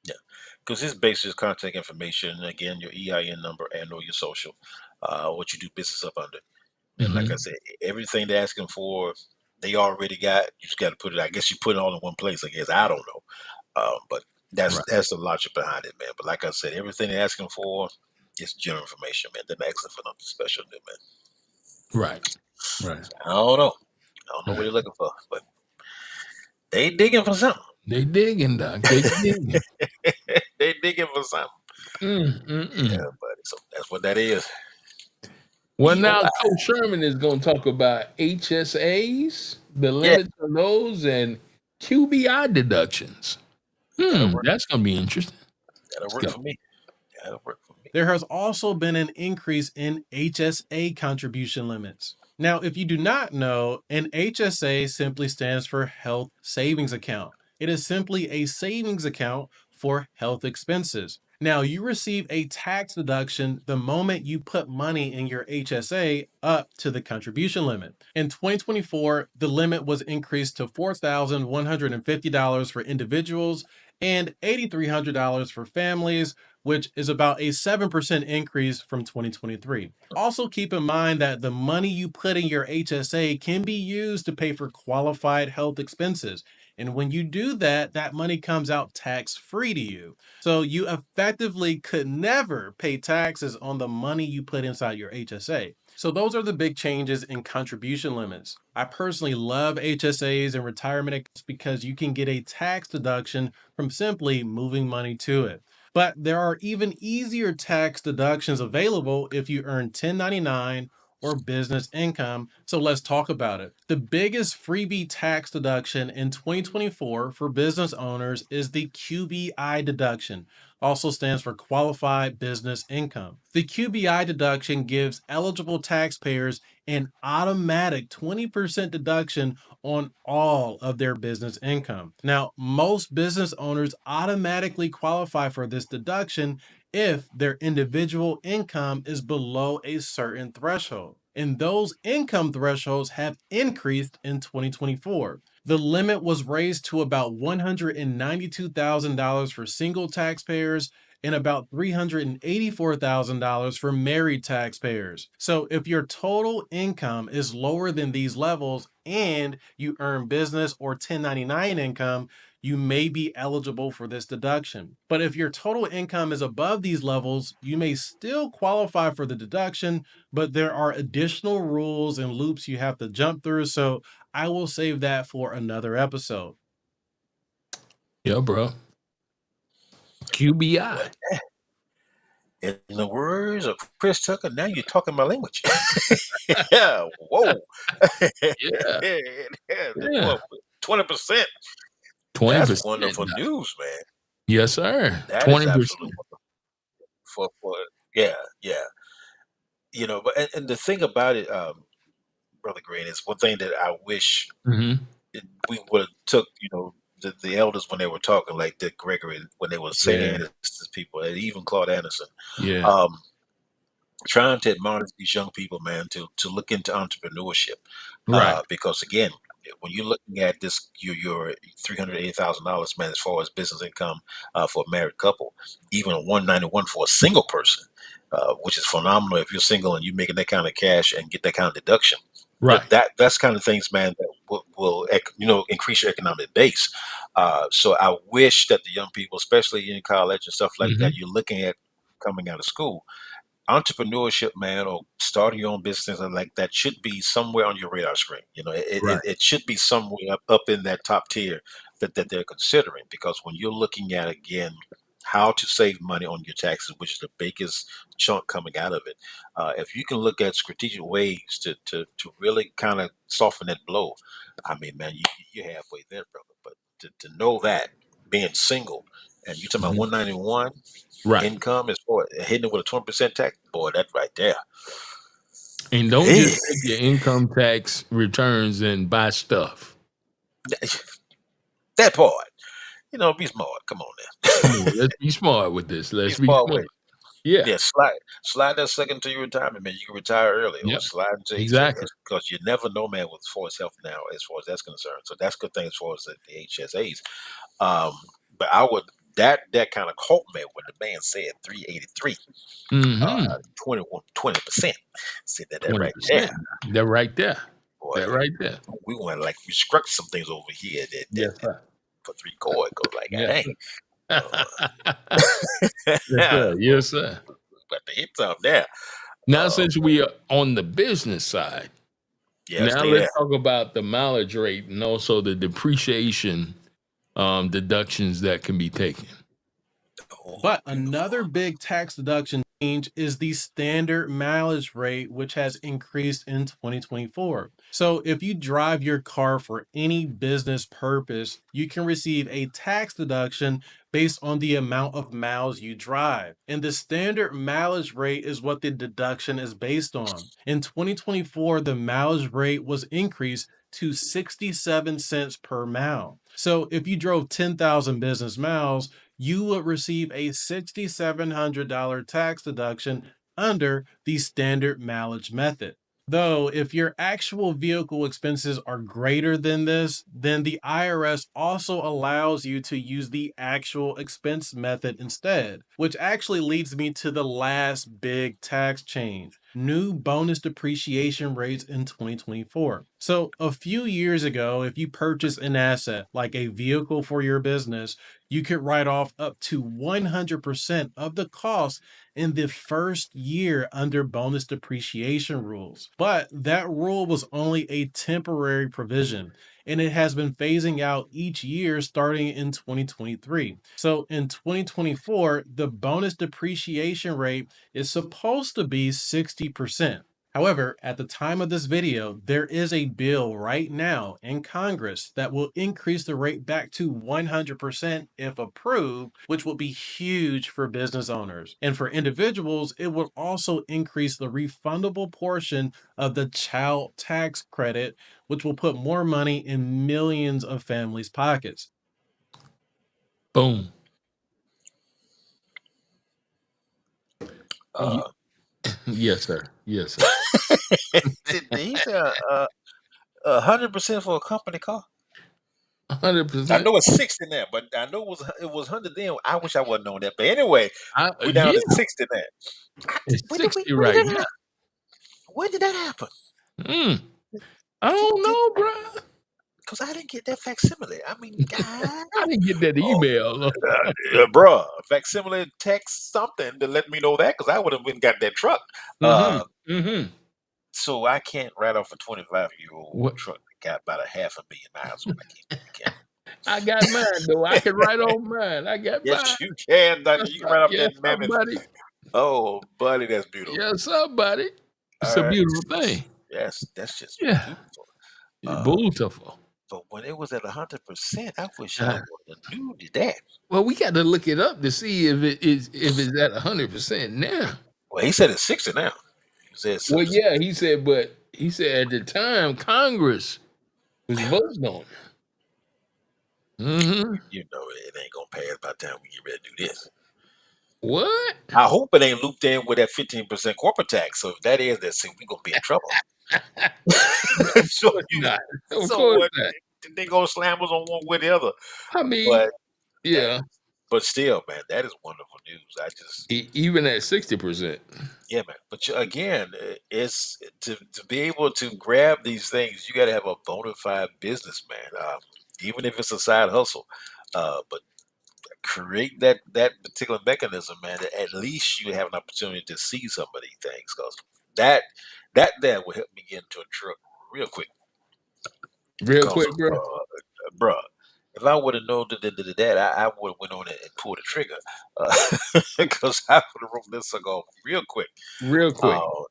Speaker 2: yeah, because this bases contact information again, your EIN number and or your social, what you do business up under. And like I
Speaker 1: Hmm.
Speaker 2: said, everything they're asking for, they already got. You just got to put it. I guess you put it all in one place. I guess I don't know, but
Speaker 1: Right.
Speaker 2: that's the logic behind it, man. But like I said, everything they're asking for is general information, man. They're not asking for nothing special, new man.
Speaker 1: Right. Right.
Speaker 2: So I don't know. I don't know what
Speaker 1: Right.
Speaker 2: they're looking for, but they digging for something.
Speaker 1: They digging, doc. They digging.
Speaker 2: They digging for something.
Speaker 1: Mm.
Speaker 2: Yeah, buddy. So that's what that is.
Speaker 1: Well, now
Speaker 2: BOI.
Speaker 1: Coach Sherman is going to talk about HSAs, the
Speaker 2: Yeah,
Speaker 1: limits on those, and QBI deductions.
Speaker 2: that'll work.
Speaker 1: That's going to be interesting.
Speaker 2: That'll
Speaker 1: Let's
Speaker 2: work
Speaker 1: go.
Speaker 2: for me. That'll work for me.
Speaker 3: There has also been an increase in HSA contribution limits. Now, if you do not know, an HSA simply stands for Health Savings Account. It is simply a savings account for health expenses. Now, you receive a tax deduction the moment you put money in your HSA up to the contribution limit. In 2024, the limit was increased to $4,150 for individuals and $8,300 for families, which is about a 7% increase from 2023. Also, keep in mind that the money you put in your HSA can be used to pay for qualified health expenses. And when you do that, that money comes out tax free to you. So you effectively could never pay taxes on the money you put inside your HSA. So those are the big changes in contribution limits. I personally love HSAs and retirement accounts because you can get a tax deduction from simply moving money to it. But there are even easier tax deductions available if you earn 1099 or business income. So let's talk about it. The biggest freebie tax deduction in 2024 for business owners is the QBI deduction, also stands for qualified business income. The QBI deduction gives eligible taxpayers an automatic 20% deduction on all of their business income. Now, most business owners automatically qualify for this deduction if their individual income is below a certain threshold. And those income thresholds have increased in 2024. The limit was raised to about $192,000 for single taxpayers and about $384,000 for married taxpayers. So if your total income is lower than these levels and you earn business or 1099 income, you may be eligible for this deduction. But if your total income is above these levels, you may still qualify for the deduction, but there are additional rules and loops you have to jump through. So I will save that for another episode.
Speaker 1: Yeah, bro. QBI.
Speaker 2: Well, in the words of Chris Tucker, now you're talking my language. Yeah, whoa.
Speaker 1: Yeah.
Speaker 2: Yeah,
Speaker 1: Yeah.
Speaker 2: 20%. That's
Speaker 1: 20%.
Speaker 2: wonderful news, man.
Speaker 1: Yes, sir.
Speaker 2: That is
Speaker 1: 20%.
Speaker 2: absolute wonderful for yeah, yeah. But and the thing about it, Brother Green, is one thing that I wish
Speaker 1: Hmm.
Speaker 2: we would have took, the elders when they were talking, like Dick Gregory, when they were saying
Speaker 1: Yeah.
Speaker 2: this to people, and even Claude Anderson,
Speaker 1: Yeah.
Speaker 2: um, trying to admonish these young people, man, to look into entrepreneurship,
Speaker 1: Right.
Speaker 2: because again, when you're looking at this, your $380,000, man, as far as business income for a married couple, even a 191 for a single person. which is phenomenal if you're single and you're making that kind of cash and get that kind of deduction.
Speaker 1: Right.
Speaker 2: That's kind of things, man, that will increase your economic base. So I wish that the young people, especially in college and stuff like
Speaker 1: Hmm.
Speaker 2: that, you're looking at coming out of school, entrepreneurship, man, or starting your own business and like that should be somewhere on your radar screen.
Speaker 1: Right.
Speaker 2: It should be somewhere up in that top tier that they're considering, because when you're looking at again how to save money on your taxes, which is the biggest chunk coming out of it, if you can look at strategic ways to really kind of soften that blow, I mean, man, you're halfway there, brother. But to know that being single and you talking about
Speaker 1: Hmm.
Speaker 2: 191
Speaker 1: Right.
Speaker 2: income is for hitting it with a 20% tax, boy, that right there.
Speaker 1: And don't
Speaker 2: Hey,
Speaker 1: just take your income tax returns and buy stuff.
Speaker 2: that part. Be smart. Come on
Speaker 1: Come
Speaker 2: now.
Speaker 1: on, let's be smart with this.
Speaker 2: Be
Speaker 1: Let's be
Speaker 2: smart
Speaker 1: smart.
Speaker 2: with it.
Speaker 1: Yeah.
Speaker 2: Yeah, slide that second to your retirement, man. You can retire early or
Speaker 1: Yep.
Speaker 2: slide into
Speaker 1: Exactly.
Speaker 2: HSS, because you never know, man, with as far as health now, as far as that's concerned. So that's a good thing as far as the HSAs. Um, but I would that kind of caught me when the man said 383, uh,
Speaker 1: Mm-hmm.
Speaker 2: 20%. See that right there,
Speaker 1: 20%. That right there.
Speaker 2: boy.
Speaker 1: That right there.
Speaker 2: We want to like restructure some things over here
Speaker 1: Yes,
Speaker 2: that
Speaker 1: sir.
Speaker 2: for three chord goes like,
Speaker 1: Yes,
Speaker 2: dang.
Speaker 1: sir.
Speaker 2: Uh,
Speaker 1: Yes, sir.
Speaker 2: well,
Speaker 1: Yes, sir.
Speaker 2: but the hits up there.
Speaker 1: Now,
Speaker 2: Uh,
Speaker 1: since we are on the business side,
Speaker 2: yeah,
Speaker 1: now
Speaker 2: stay
Speaker 1: let's
Speaker 2: there.
Speaker 1: talk about the mileage rate and also the depreciation deductions that can be taken.
Speaker 2: Oh,
Speaker 3: But
Speaker 2: beautiful.
Speaker 3: another big tax deduction change is the standard mileage rate, which has increased in 2024. So, if you drive your car for any business purpose, you can receive a tax deduction based on the amount of miles you drive. And the standard mileage rate is what the deduction is based on. In 2024, the mileage rate was increased to 67 cents per mile. So, if you drove 10,000 business miles, you would receive a $6,700 tax deduction under the standard mileage method. Though, if your actual vehicle expenses are greater than this, then the IRS also allows you to use the actual expense method instead, which actually leads me to the last big tax change: new bonus depreciation rates in 2024. So, a few years ago, if you purchase an asset like a vehicle for your business, you could write off up to 100% of the cost in the first year under bonus depreciation rules. But that rule was only a temporary provision, and it has been phasing out each year starting in 2023. So in 2024, the bonus depreciation rate is supposed to be 60%. However, at the time of this video, there is a bill right now in Congress that will increase the rate back to 100% if approved, which will be huge for business owners. And for individuals, it will also increase the refundable portion of the child tax credit, which will put more money in millions of families' pockets.
Speaker 1: Boom.
Speaker 2: Uh,
Speaker 1: Yes, sir. Yes, sir.
Speaker 2: he said 100% for a company car.
Speaker 1: 100%.
Speaker 2: I know it's 60 now, but I know it was 100 then. I wish I wouldn't known that. But anyway, we down
Speaker 1: Yeah,
Speaker 2: to 60 now.
Speaker 1: it's
Speaker 2: When did we?
Speaker 1: 60
Speaker 2: When did
Speaker 1: right
Speaker 2: that
Speaker 1: now.
Speaker 2: happen? When did that happen?
Speaker 1: Mm, I don't know, bro.
Speaker 2: Because I didn't get that facsimile. I mean, God,
Speaker 1: I didn't get that
Speaker 2: oh,
Speaker 1: email.
Speaker 2: bruh, facsimile text something to let me know that, because I would have been got that truck.
Speaker 1: Mm-hmm.
Speaker 2: Uh,
Speaker 1: Mm-hmm.
Speaker 2: so I can't write off a 25-year-old
Speaker 1: What?
Speaker 2: truck that got about a half a million miles on. I can't.
Speaker 1: I got mine though. I can write on mine. I got
Speaker 2: Yes,
Speaker 1: mine.
Speaker 2: you can, Doctor. You can write off
Speaker 1: Yes,
Speaker 2: that
Speaker 1: sir,
Speaker 2: mammoth.
Speaker 1: buddy.
Speaker 2: Oh, buddy, that's beautiful.
Speaker 1: Yes, sir, buddy. It's
Speaker 2: All
Speaker 1: a
Speaker 2: right.
Speaker 1: beautiful thing.
Speaker 2: Yes, that's just
Speaker 1: Yeah.
Speaker 2: beautiful. Uh,
Speaker 1: Beautiful.
Speaker 2: but when it was at 100%, I wish I
Speaker 1: Uh,
Speaker 2: would have knew that.
Speaker 1: well, we got to look it up to see if it's at 100% now.
Speaker 2: Well, he said it's 60 now. He said
Speaker 1: Well,
Speaker 2: 60.
Speaker 1: yeah, he said, but he said at the time Congress was voting on it. Mm-hmm.
Speaker 2: You know it ain't gonna pass by the time we get ready to do this.
Speaker 1: What?
Speaker 2: I hope it ain't looped in with that 15% corporate tax. So if that is, that's we gonna be in trouble.
Speaker 1: Of
Speaker 2: so
Speaker 1: course
Speaker 2: you,
Speaker 1: not. Of
Speaker 2: so
Speaker 1: course
Speaker 2: what?
Speaker 1: not.
Speaker 2: They gonna slam us on one way or the other.
Speaker 1: I mean,
Speaker 2: But that
Speaker 1: yeah.
Speaker 2: but still, man, that is wonderful news. I just,
Speaker 1: Even at 60%.
Speaker 2: yeah, man. But again, it's to be able to grab these things, you got to have a bona fide business, man. Even if it's a side hustle, but create that particular mechanism, man. That at least you have an opportunity to see some of these things, because that that will help me get into a truck real quick.
Speaker 1: Real
Speaker 2: Because,
Speaker 1: quick, bro.
Speaker 2: bruh, if I would have known that, I would have went on it and pulled the trigger, because I would have wrote this sucker off real quick.
Speaker 1: Real quick.
Speaker 2: Oh,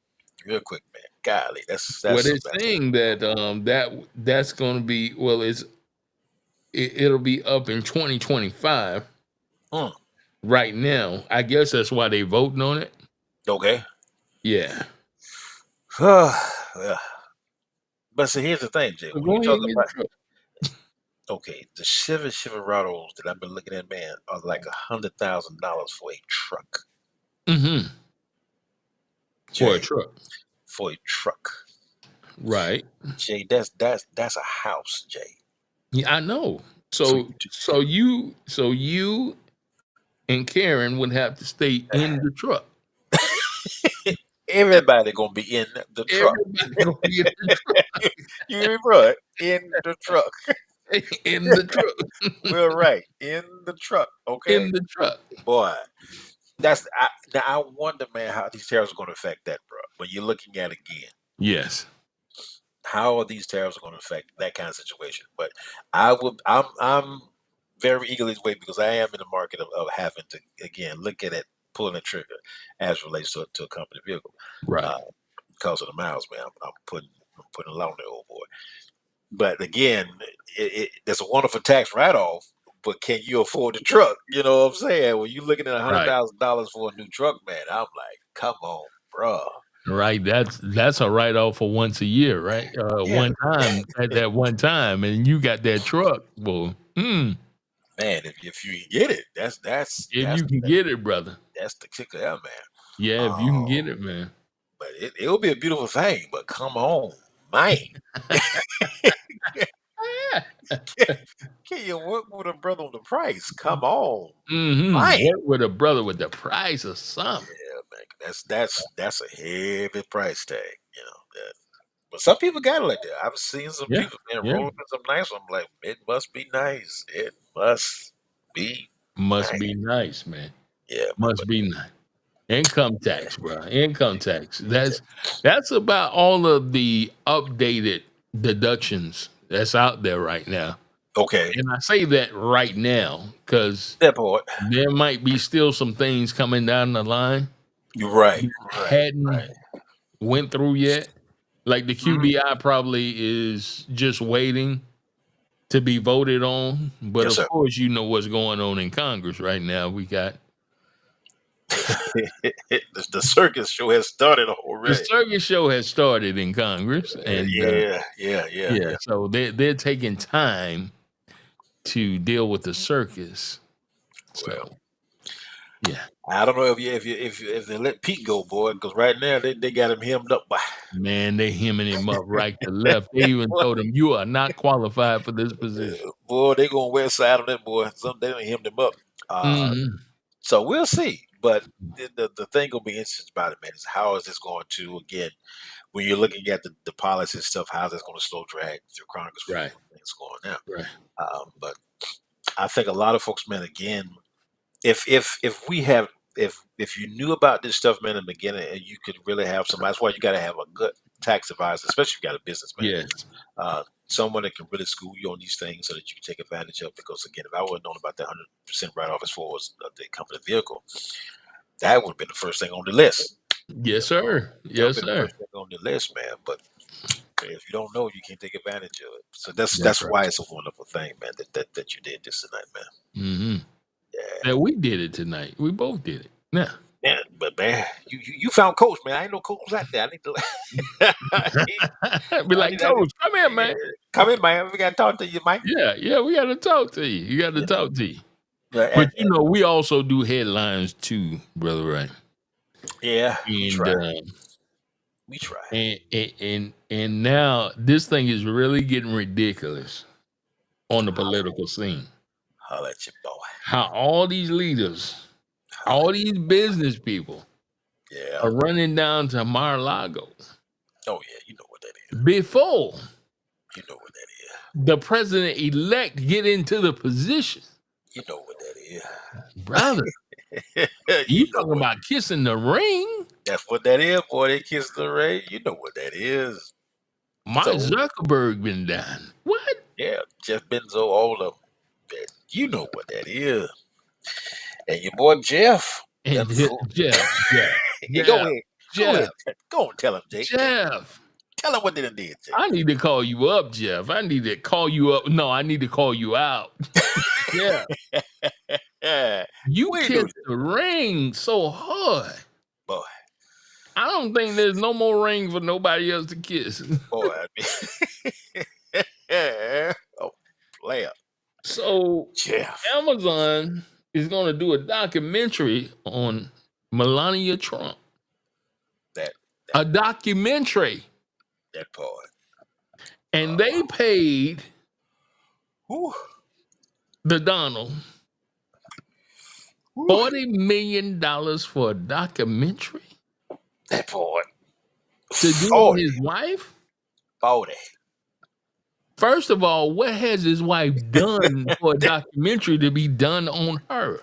Speaker 2: real quick, man. Golly,
Speaker 1: Well,
Speaker 2: that's
Speaker 1: they're
Speaker 2: some that's
Speaker 1: saying that that's going to be, well, it'll be up in 2025.
Speaker 2: mm,
Speaker 1: Right now, I guess that's why they voting on it.
Speaker 2: okay.
Speaker 1: Yeah.
Speaker 2: Yeah. But see, here's the thing, Jay.
Speaker 1: So
Speaker 2: When
Speaker 1: go
Speaker 2: you
Speaker 1: ahead
Speaker 2: talk
Speaker 1: and get the
Speaker 2: about,
Speaker 1: truck.
Speaker 2: okay, the Chevy Silverados that I've been looking at, man, are like $100,000 for a truck,
Speaker 1: Mm-hmm. For a
Speaker 2: Jay.
Speaker 1: truck.
Speaker 2: For a truck,
Speaker 1: Right.
Speaker 2: Jay. That's a house, Jay.
Speaker 1: Yeah, I know.
Speaker 2: So
Speaker 1: So you and Karen would have to stay in the truck.
Speaker 2: everybody gonna be in the truck.
Speaker 1: Everybody gonna be in the truck.
Speaker 2: You hear me, bro? In the truck.
Speaker 1: In the truck.
Speaker 2: We're right in the truck. Okay,
Speaker 1: In the truck.
Speaker 2: boy. Now I wonder, man, how these tariffs are going to affect that, bro. When you're looking at it again,
Speaker 1: Yes.
Speaker 2: how are these tariffs going to affect that kind of situation? But I'm very eagerly waiting, because I am in the market of having to again look at it, pulling the trigger as relates to a company vehicle,
Speaker 1: Right.
Speaker 2: uh, because of the miles, man. I'm putting a lot on the old boy. But again, there's a wonderful tax write off. But can you afford the truck? You know what I'm saying? When you're looking at
Speaker 1: Right.
Speaker 2: $100,000 for a new truck, man, I'm like, come on, bro.
Speaker 1: Right. That's a write off for once a year, right?
Speaker 2: Yeah,
Speaker 1: One time at that one time, and you got that truck. Well,
Speaker 2: man. If you get it,
Speaker 1: if you can get it, brother.
Speaker 2: that's the kicker, there, man.
Speaker 1: Yeah, if you can
Speaker 2: Oh,
Speaker 1: get it, man.
Speaker 2: but it'll be a beautiful thing. But come on, man. Can you work with a brother on the price? Come on,
Speaker 1: Mm-hmm.
Speaker 2: man.
Speaker 1: Work with a brother with the price of something.
Speaker 2: Yeah, man. That's a heavy price tag. You know. But some people got it like that. I've seen some
Speaker 1: Yeah.
Speaker 2: people, man,
Speaker 1: Yeah.
Speaker 2: rolling in some nice. I'm like, it must be nice. It must be
Speaker 1: Must
Speaker 2: nice.
Speaker 1: be nice, man.
Speaker 2: Yeah, man.
Speaker 1: Must
Speaker 2: But
Speaker 1: be nice. Income
Speaker 2: yeah,
Speaker 1: tax, bro. Income tax.
Speaker 2: yeah.
Speaker 1: That's about all of the updated deductions that's out there right now.
Speaker 2: Okay,
Speaker 1: And I say that right now because
Speaker 2: that part.
Speaker 1: there might be still some things coming down the line
Speaker 2: You're right,
Speaker 1: that
Speaker 2: right,
Speaker 1: hadn't
Speaker 2: right.
Speaker 1: went through yet. Like the
Speaker 2: Mhm.
Speaker 1: QBI probably is just waiting to be voted on. But
Speaker 2: Yes,
Speaker 1: of
Speaker 2: sir.
Speaker 1: course, you know what's going on in Congress right now. We got
Speaker 2: The circus show has started
Speaker 1: the
Speaker 2: already.
Speaker 1: circus show has started in Congress, and
Speaker 2: Yeah.
Speaker 1: so they're taking time to deal with the circus.
Speaker 2: Well,
Speaker 1: So yeah,
Speaker 2: I don't know if they let Pete go, boy, because right now they got him hemmed up by.
Speaker 1: man, they hemming him up right to left. They even told him you are not qualified for this position.
Speaker 2: Boy, they gonna wear side on that boy. Some they done hemmed him up. Uh,
Speaker 1: Hmm.
Speaker 2: so we'll see. But the thing gonna be interesting about it, man, is how is this going to again when you're looking at the policy stuff, how is this going to slow drag through Congress for
Speaker 1: Right,
Speaker 2: things going now?
Speaker 1: right.
Speaker 2: But I think a lot of folks, man, again, if we have if you knew about this stuff, man, in the beginning, and you could really have somebody. That's why you got to have a good tax advisor, especially if you got a businessman.
Speaker 1: Yes,
Speaker 2: Someone that can really school you on these things so that you can take advantage of. Because again, if I would have known about that 100% write off as far as the company vehicle, that would have been the first thing on the list.
Speaker 1: yes, sir.
Speaker 2: That would have
Speaker 1: Yes,
Speaker 2: been the
Speaker 1: sir.
Speaker 2: first thing on the list, man. But if you don't know, you can't take advantage of it. So
Speaker 1: That's
Speaker 2: that's
Speaker 1: right.
Speaker 2: why it's a wonderful thing, man. That you did this tonight, man.
Speaker 1: Hmm.
Speaker 2: Yeah,
Speaker 1: And we did it tonight. We both did it. Yeah.
Speaker 2: man. But man, you found Coach, man. I ain't no Coach out there. I need to. I need,
Speaker 1: Be like,
Speaker 2: I need.
Speaker 1: Coach, come here,
Speaker 2: Yeah,
Speaker 1: man.
Speaker 2: come in, man. We gotta talk to you, Mike.
Speaker 1: Yeah, yeah, we got to talk to you. You got to
Speaker 2: You know,
Speaker 1: talk to you.
Speaker 2: but
Speaker 1: But you know, we also do headlines too, brother. Right?
Speaker 2: yeah, we
Speaker 1: And
Speaker 2: try. We try.
Speaker 1: and now this thing is really getting ridiculous on the political scene.
Speaker 2: Holla at your boy.
Speaker 1: how all these leaders, all these business people
Speaker 2: Yeah.
Speaker 1: are running down to Mar-a-Lago
Speaker 2: Oh yeah, you know what that is.
Speaker 1: before
Speaker 2: You know what that
Speaker 1: the president-elect get into the position.
Speaker 2: is. You know what that
Speaker 1: Brother,
Speaker 2: is.
Speaker 1: you
Speaker 2: You know
Speaker 1: talking
Speaker 2: what.
Speaker 1: about kissing the ring?
Speaker 2: That's what that is, boy. They kiss the ring. You know what that is.
Speaker 1: Mark
Speaker 2: So
Speaker 1: Zuckerberg been done. What?
Speaker 2: yeah, Jeff Bezos, all of them. You know what that is. And your boy Jeff done
Speaker 1: And
Speaker 2: fool. Go
Speaker 1: Jeff,
Speaker 2: ahead. Go
Speaker 1: Jeff,
Speaker 2: ahead. Go and tell him, Jake.
Speaker 1: Jeff.
Speaker 2: Tell him what they done did, Jake.
Speaker 1: I need to call you up, Jeff. I need to call you up. No, I need to call you out. Yeah.
Speaker 2: Yeah.
Speaker 1: You
Speaker 2: We do
Speaker 1: kissed
Speaker 2: this,
Speaker 1: the ring so hard.
Speaker 2: boy.
Speaker 1: I don't think there's no more ring for nobody else to kiss.
Speaker 2: Boy, oh, player.
Speaker 1: So
Speaker 2: Jeff.
Speaker 1: Amazon is going to do a documentary on Melania Trump.
Speaker 2: That
Speaker 1: A documentary.
Speaker 2: that part.
Speaker 1: And they paid
Speaker 2: Whew,
Speaker 1: the Donald
Speaker 2: whew,
Speaker 1: $40 million for a documentary
Speaker 2: that part.
Speaker 1: to do on
Speaker 2: 40.
Speaker 1: his wife?
Speaker 2: 40.
Speaker 1: First of all, what has his wife done for a documentary to be done on her?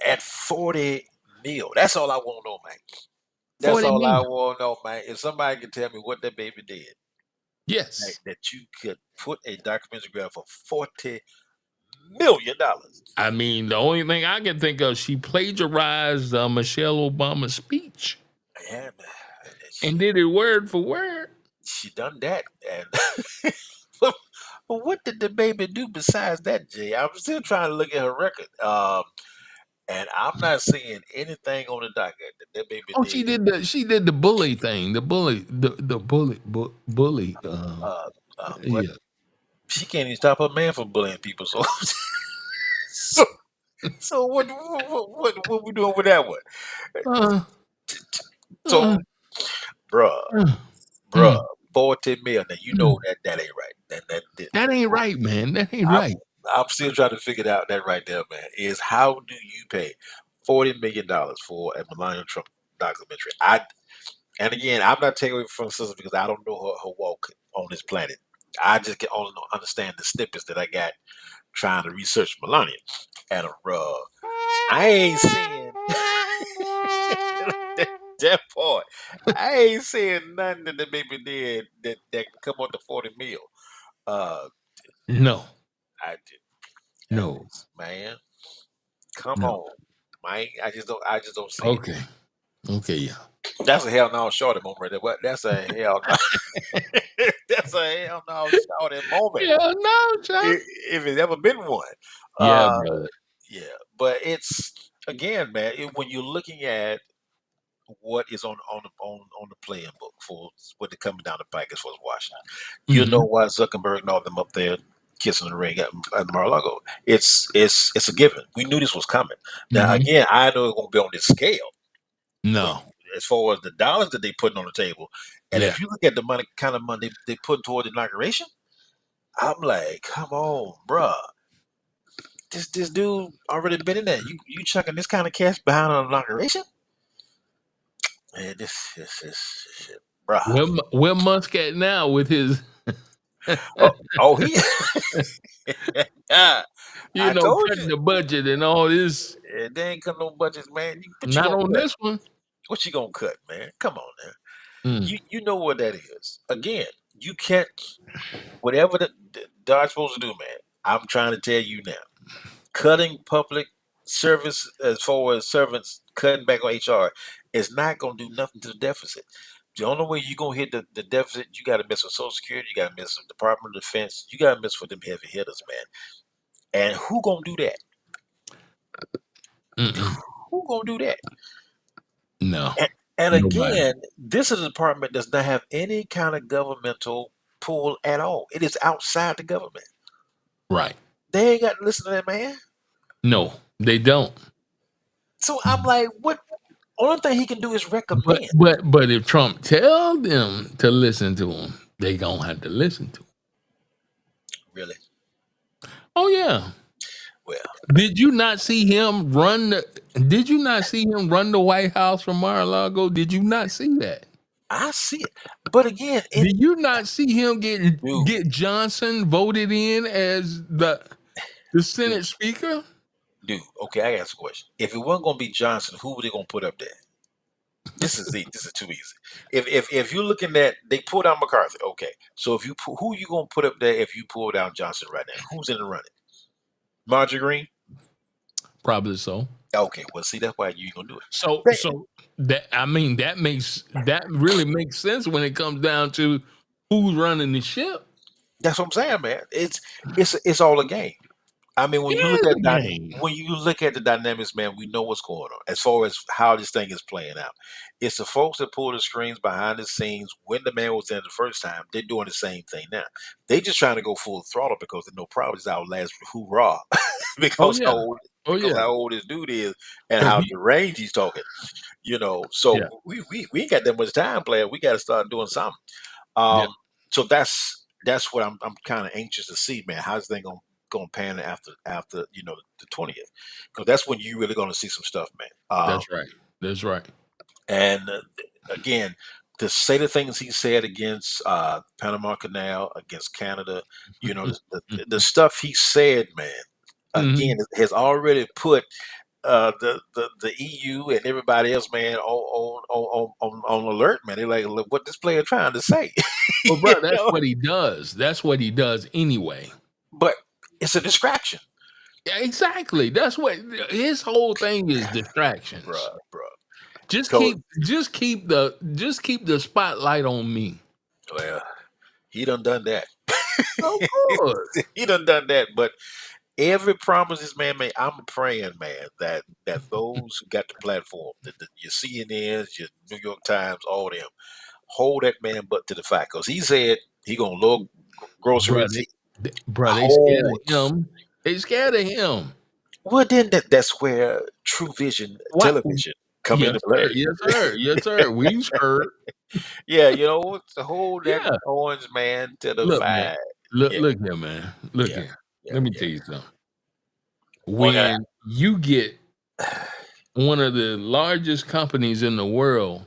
Speaker 2: At 40 mil. That's all I want to know, man. That's
Speaker 1: 40
Speaker 2: all I
Speaker 1: million.
Speaker 2: want to know, man. If somebody can tell me what that baby did,
Speaker 1: Yes.
Speaker 2: that you could put a documentary together for $40 million.
Speaker 1: I mean, the only thing I can think of, she plagiarized Michelle Obama's speech
Speaker 2: Yeah, man.
Speaker 1: and did it word for word.
Speaker 2: She done that. And but what did the baby do besides that, Jay? I'm still trying to look at her record. And I'm not seeing anything on the docket that baby
Speaker 1: Oh,
Speaker 2: did.
Speaker 1: she did the bully thing, the bully.
Speaker 2: Uh, but
Speaker 1: Yeah.
Speaker 2: she can't even stop her man from bullying people. So, so, so what we doing with that one?
Speaker 1: Uh,
Speaker 2: So,
Speaker 1: uh,
Speaker 2: bruh, bruh,
Speaker 1: mm.
Speaker 2: 40 mil. Now you know that ain't right.
Speaker 1: That ain't right, man. That ain't
Speaker 2: I'm,
Speaker 1: right.
Speaker 2: I'm still trying to figure out that right there, man. Is how do you pay $40 million for a Melania Trump documentary? And again, I'm not taking away from sister because I don't know her walk on this planet. I just can only understand the snippets that I got trying to research Melania. And I ain't seeing that part. I ain't seeing nothing that the baby did that can come up to 40 mil. Uh,
Speaker 1: No,
Speaker 2: I did,
Speaker 1: no.
Speaker 2: man. Come
Speaker 1: No.
Speaker 2: on, man. I just don't see it.
Speaker 1: Okay. Okay, yeah.
Speaker 2: That's a hell no shorty moment right there. What? That's a hell no. That's a hell no shorty moment.
Speaker 1: Yeah, no, John.
Speaker 2: If it's ever been one.
Speaker 1: Yeah,
Speaker 2: Uh,
Speaker 1: brother.
Speaker 2: yeah. But it's again, man. When you're looking at what is on the playing book for what they're coming down the pike as far as Washington, you know
Speaker 1: Mm-hmm.
Speaker 2: why Zuckerberg and all them up there kissing the ring at Mar-a-Lago. It's a given. We knew this was coming. Now
Speaker 1: Mm-hmm.
Speaker 2: again, I know it's gonna be on this scale. But
Speaker 1: No.
Speaker 2: as far as the dollars that they putting on the table, and
Speaker 1: Yeah.
Speaker 2: if you look at the money, kind of money they put toward the inauguration, I'm like, come on, bruh. This dude already been in there. You chucking this kind of cash behind an inauguration? Man, this shit, bruh.
Speaker 1: Where Musk at now with his
Speaker 2: Oh, he. I told
Speaker 1: cutting
Speaker 2: you,
Speaker 1: the budget and all this?
Speaker 2: they ain't cut no budgets, man. What you
Speaker 1: Not
Speaker 2: gonna
Speaker 1: on
Speaker 2: cut?
Speaker 1: this one.
Speaker 2: What you gonna cut, man? Come on, man.
Speaker 1: Mm.
Speaker 2: You know what that is. Again, you can't. Whatever the God's supposed to do, man. I'm trying to tell you now. Cutting public service as far as servants cutting back on HR is not going to do nothing to the deficit. The only way you're going to hit the deficit, you got to mess with Social Security, you got to mess with Department of Defense, you got to mess with them heavy hitters, man. And who going to do that?
Speaker 1: Mm-mm.
Speaker 2: Who going to do that?
Speaker 1: No.
Speaker 2: And
Speaker 1: Nobody.
Speaker 2: again, this is a department does not have any kind of governmental pull at all. It is outside the government.
Speaker 1: Right.
Speaker 2: They ain't got to listen to that man.
Speaker 1: No, they don't.
Speaker 2: So I'm like, what? Only thing he can do is
Speaker 1: But
Speaker 2: recommend.
Speaker 1: but if Trump tell them to listen to him, they gonna have to listen to him.
Speaker 2: Really?
Speaker 1: Oh yeah.
Speaker 2: Well,
Speaker 1: Did you not see him run the? Did you not see him run the White House from Mar-a-Lago? Did you not see that?
Speaker 2: I see it, but again, it
Speaker 1: Did you not see him
Speaker 2: dude,
Speaker 1: get Johnson voted in as the
Speaker 2: dude,
Speaker 1: Senate Speaker?
Speaker 2: dude. Okay, I ask a question. If it wasn't gonna be Johnson, who were they gonna put up there? This is too easy. If you're looking at they pulled out McCarthy, okay. So if you who you gonna put up there if you pull down Johnson right now? Who's in the running? Marjorie Green.
Speaker 1: Probably so.
Speaker 2: Okay, well, see that's why you ain't gonna do it. That-
Speaker 1: So that I mean that really makes sense when it comes down to who's running the ship.
Speaker 2: that's what I'm saying, man. It's all a game. I mean,
Speaker 1: It is a game.
Speaker 2: when you look at the dynamics, man, we know what's going on as far as how this thing is playing out. It's the folks that pull the strings behind the scenes when the man was in the first time. They're doing the same thing now. They just trying to go full throttle because they know probably is outlast hoorah
Speaker 1: Oh
Speaker 2: because
Speaker 1: yeah. Oh
Speaker 2: because
Speaker 1: yeah.
Speaker 2: how old this dude is and
Speaker 1: Because
Speaker 2: how
Speaker 1: he
Speaker 2: deranged he's talking. So
Speaker 1: yeah,
Speaker 2: we ain't got that much time, player. We got to start doing something.
Speaker 1: yeah,
Speaker 2: So that's what I'm kind of anxious to see, man. How's thing gonna pan after the 20th? Because that's when you really gonna see some stuff, man.
Speaker 1: that's right. That's right.
Speaker 2: And again, to say the things he said against Panama Canal, against Canada, the stuff he said, man. Again,
Speaker 1: Mhm.
Speaker 2: has already put the EU and everybody else, man, on alert, man. They're like, look what this player trying to say,
Speaker 1: Well, bro,
Speaker 2: you
Speaker 1: that's
Speaker 2: know.
Speaker 1: what he does. That's what he does anyway.
Speaker 2: But it's a distraction,
Speaker 1: Yeah, exactly. That's what his whole thing is distractions.
Speaker 2: bruh, bruh.
Speaker 1: Just
Speaker 2: So,
Speaker 1: keep the spotlight on me.
Speaker 2: well, he done that.
Speaker 1: Of course.
Speaker 2: He done that. But every promise this man made, I'm praying, man, that those who got the platform, your CNNs, your New York Times, all them, hold that man butt to the fact, because he said he gonna lower
Speaker 1: Bro,
Speaker 2: groceries.
Speaker 1: they scared
Speaker 2: Hold.
Speaker 1: of him. They scared of him.
Speaker 2: Well, then that's where True Vision
Speaker 1: What?
Speaker 2: television come
Speaker 1: Yes,
Speaker 2: into
Speaker 1: sir.
Speaker 2: play.
Speaker 1: Yes, sir. Yes, sir. We've heard.
Speaker 2: Yeah, to hold that
Speaker 1: Yeah.
Speaker 2: orange man to the
Speaker 1: Look, man.
Speaker 2: side. Yeah,
Speaker 1: Look here, man. Look
Speaker 2: yeah,
Speaker 1: here.
Speaker 2: yeah,
Speaker 1: Let me
Speaker 2: yeah.
Speaker 1: tell you something.
Speaker 2: What can
Speaker 1: When you get one of the largest companies in the world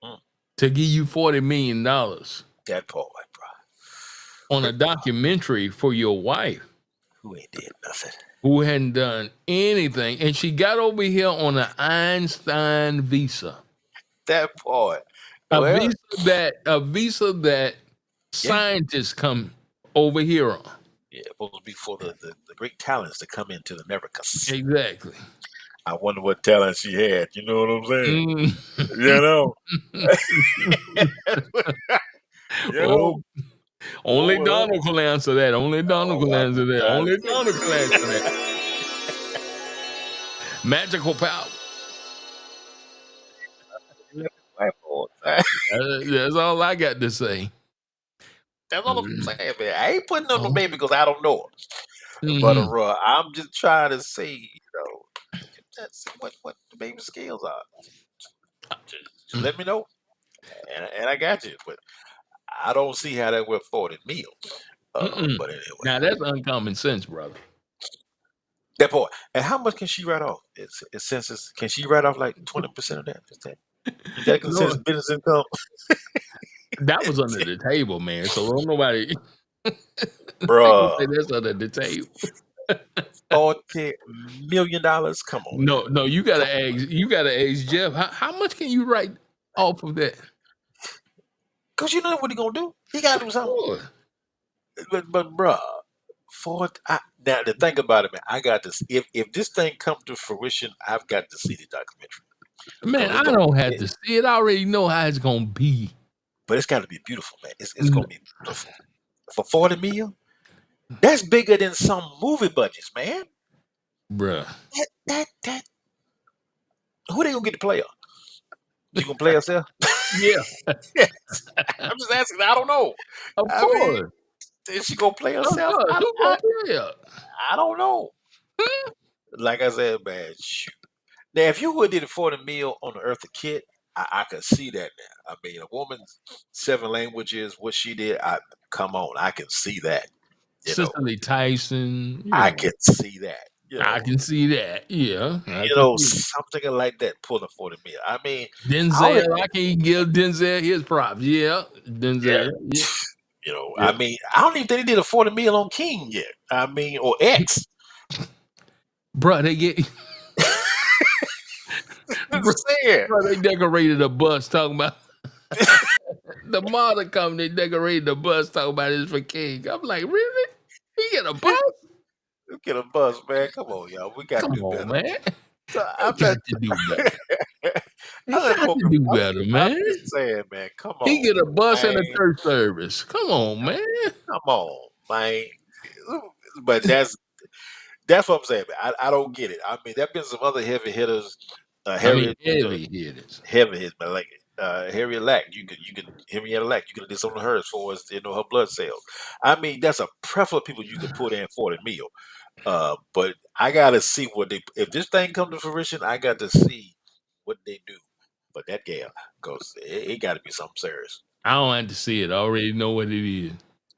Speaker 2: mm,
Speaker 1: to give you $40 million
Speaker 2: that part, bro.
Speaker 1: on a documentary for your wife
Speaker 2: Who ain't did nothing?
Speaker 1: who hadn't done anything, and she got over here on an Einstein visa,
Speaker 2: That part.
Speaker 1: a
Speaker 2: Well,
Speaker 1: visa that
Speaker 2: yeah,
Speaker 1: scientists come over here on.
Speaker 2: yeah. Supposed to be for the great talents to come into the Americas.
Speaker 1: Exactly.
Speaker 2: I wonder what talent she had. You know what I'm saying?
Speaker 1: Mm.
Speaker 2: You know. You know.
Speaker 1: Oh, only
Speaker 2: Oh,
Speaker 1: Donald can answer that. Only Donald
Speaker 2: oh,
Speaker 1: can
Speaker 2: I'm
Speaker 1: answer
Speaker 2: just
Speaker 1: that.
Speaker 2: trying to
Speaker 1: Only
Speaker 2: say.
Speaker 1: Donald can answer that. Magical power.
Speaker 2: That part.
Speaker 1: That's all I got to say.
Speaker 2: That's all I'm
Speaker 1: Mm.
Speaker 2: saying, man. I ain't putting on the
Speaker 1: Oh.
Speaker 2: baby because I don't know her. But
Speaker 1: Mhm.
Speaker 2: I'm just trying to see, that's what the baby skills are. Just let me know, and I got you. But I don't see how that will afford a meal.
Speaker 1: Mm-mm.
Speaker 2: But anyway,
Speaker 1: Now that's uncommon sense, brother.
Speaker 2: that part. And how much can she write off? It's census. Can she write off like 20% of that? Is that
Speaker 1: No,
Speaker 2: considered business income?
Speaker 1: that was under the table, man. So don't nobody they gonna
Speaker 2: Bruh,
Speaker 1: say that's under the table.
Speaker 2: $40 million. Come on
Speaker 1: No,
Speaker 2: now.
Speaker 1: no,
Speaker 2: Come on.
Speaker 1: you gotta ask Jeff. How much can you write off of that?
Speaker 2: Cause you know what he gonna do? He gotta do
Speaker 1: Of
Speaker 2: something.
Speaker 1: course.
Speaker 2: But bruh, now to think about it, man, I got this. If this thing come to fruition, I've got to see the documentary
Speaker 1: Man,
Speaker 2: because
Speaker 1: I don't have to see it. I already know how it's gonna be.
Speaker 2: but it's got to be beautiful, man. It's
Speaker 1: N-
Speaker 2: gonna be beautiful for 40 million. That's bigger than some movie budgets, man.
Speaker 1: Bruh.
Speaker 2: That who they gonna get to play her? She gonna play herself?
Speaker 1: Yeah,
Speaker 2: I'm just asking. I don't know.
Speaker 1: of
Speaker 2: I mean,
Speaker 1: course.
Speaker 2: is she gonna play
Speaker 1: Of
Speaker 2: herself?
Speaker 1: course. Who gonna play it?
Speaker 2: I don't know. Like I said, man, shoot. Now, if you would did a 40 mil on the Eartha Kitt, I could see that now. I mean, a woman's 7 languages, what she did, come on, I can see that. You know,
Speaker 1: Cicely Tyson, you
Speaker 2: I
Speaker 1: know.
Speaker 2: can see that. You
Speaker 1: I
Speaker 2: know,
Speaker 1: can see that. Yeah, I
Speaker 2: you
Speaker 1: can
Speaker 2: know,
Speaker 1: see that.
Speaker 2: something like that pulling 40 million. I mean, I don't
Speaker 1: Denzel, I can give Denzel his props. Yeah,
Speaker 2: yeah,
Speaker 1: Denzel. Yeah,
Speaker 2: you know,
Speaker 1: yeah.
Speaker 2: I mean, I don't even think they did a 40 million on King yet. I mean, or X.
Speaker 1: Bro, they get
Speaker 2: I'm
Speaker 1: bro,
Speaker 2: saying.
Speaker 1: bro, they decorated a bus talking about the model company decorated the bus talking about it's for King. I'm like, really? He get a bus?
Speaker 2: Let's get a buzz, man. Come on, y'all. We got to
Speaker 1: Come
Speaker 2: do
Speaker 1: on,
Speaker 2: better.
Speaker 1: man.
Speaker 2: So
Speaker 1: They
Speaker 2: I'm
Speaker 1: got
Speaker 2: just,
Speaker 1: to do better. They
Speaker 2: I'm just
Speaker 1: got to
Speaker 2: poking.
Speaker 1: do better,
Speaker 2: I'm
Speaker 1: man.
Speaker 2: just saying, man. Come
Speaker 1: He
Speaker 2: on,
Speaker 1: get a bus
Speaker 2: man.
Speaker 1: and a church service. Come on, man.
Speaker 2: Come on, man. But that's what I'm saying, man. I don't get it. I mean, there've been some other heavy hitters,
Speaker 1: I mean,
Speaker 2: Harriet,
Speaker 1: heavy hitters.
Speaker 2: heavy hitters, but like Harriet Lack. You could Henrietta Lack. You could have did something to her as far as her blood cells. I mean, that's a plethora of people you could put in for the meal. But I gotta see what they if this thing comes to fruition. I got to see what they do for that gal because it got to be something serious.
Speaker 1: I don't have to see it. I already know what it is.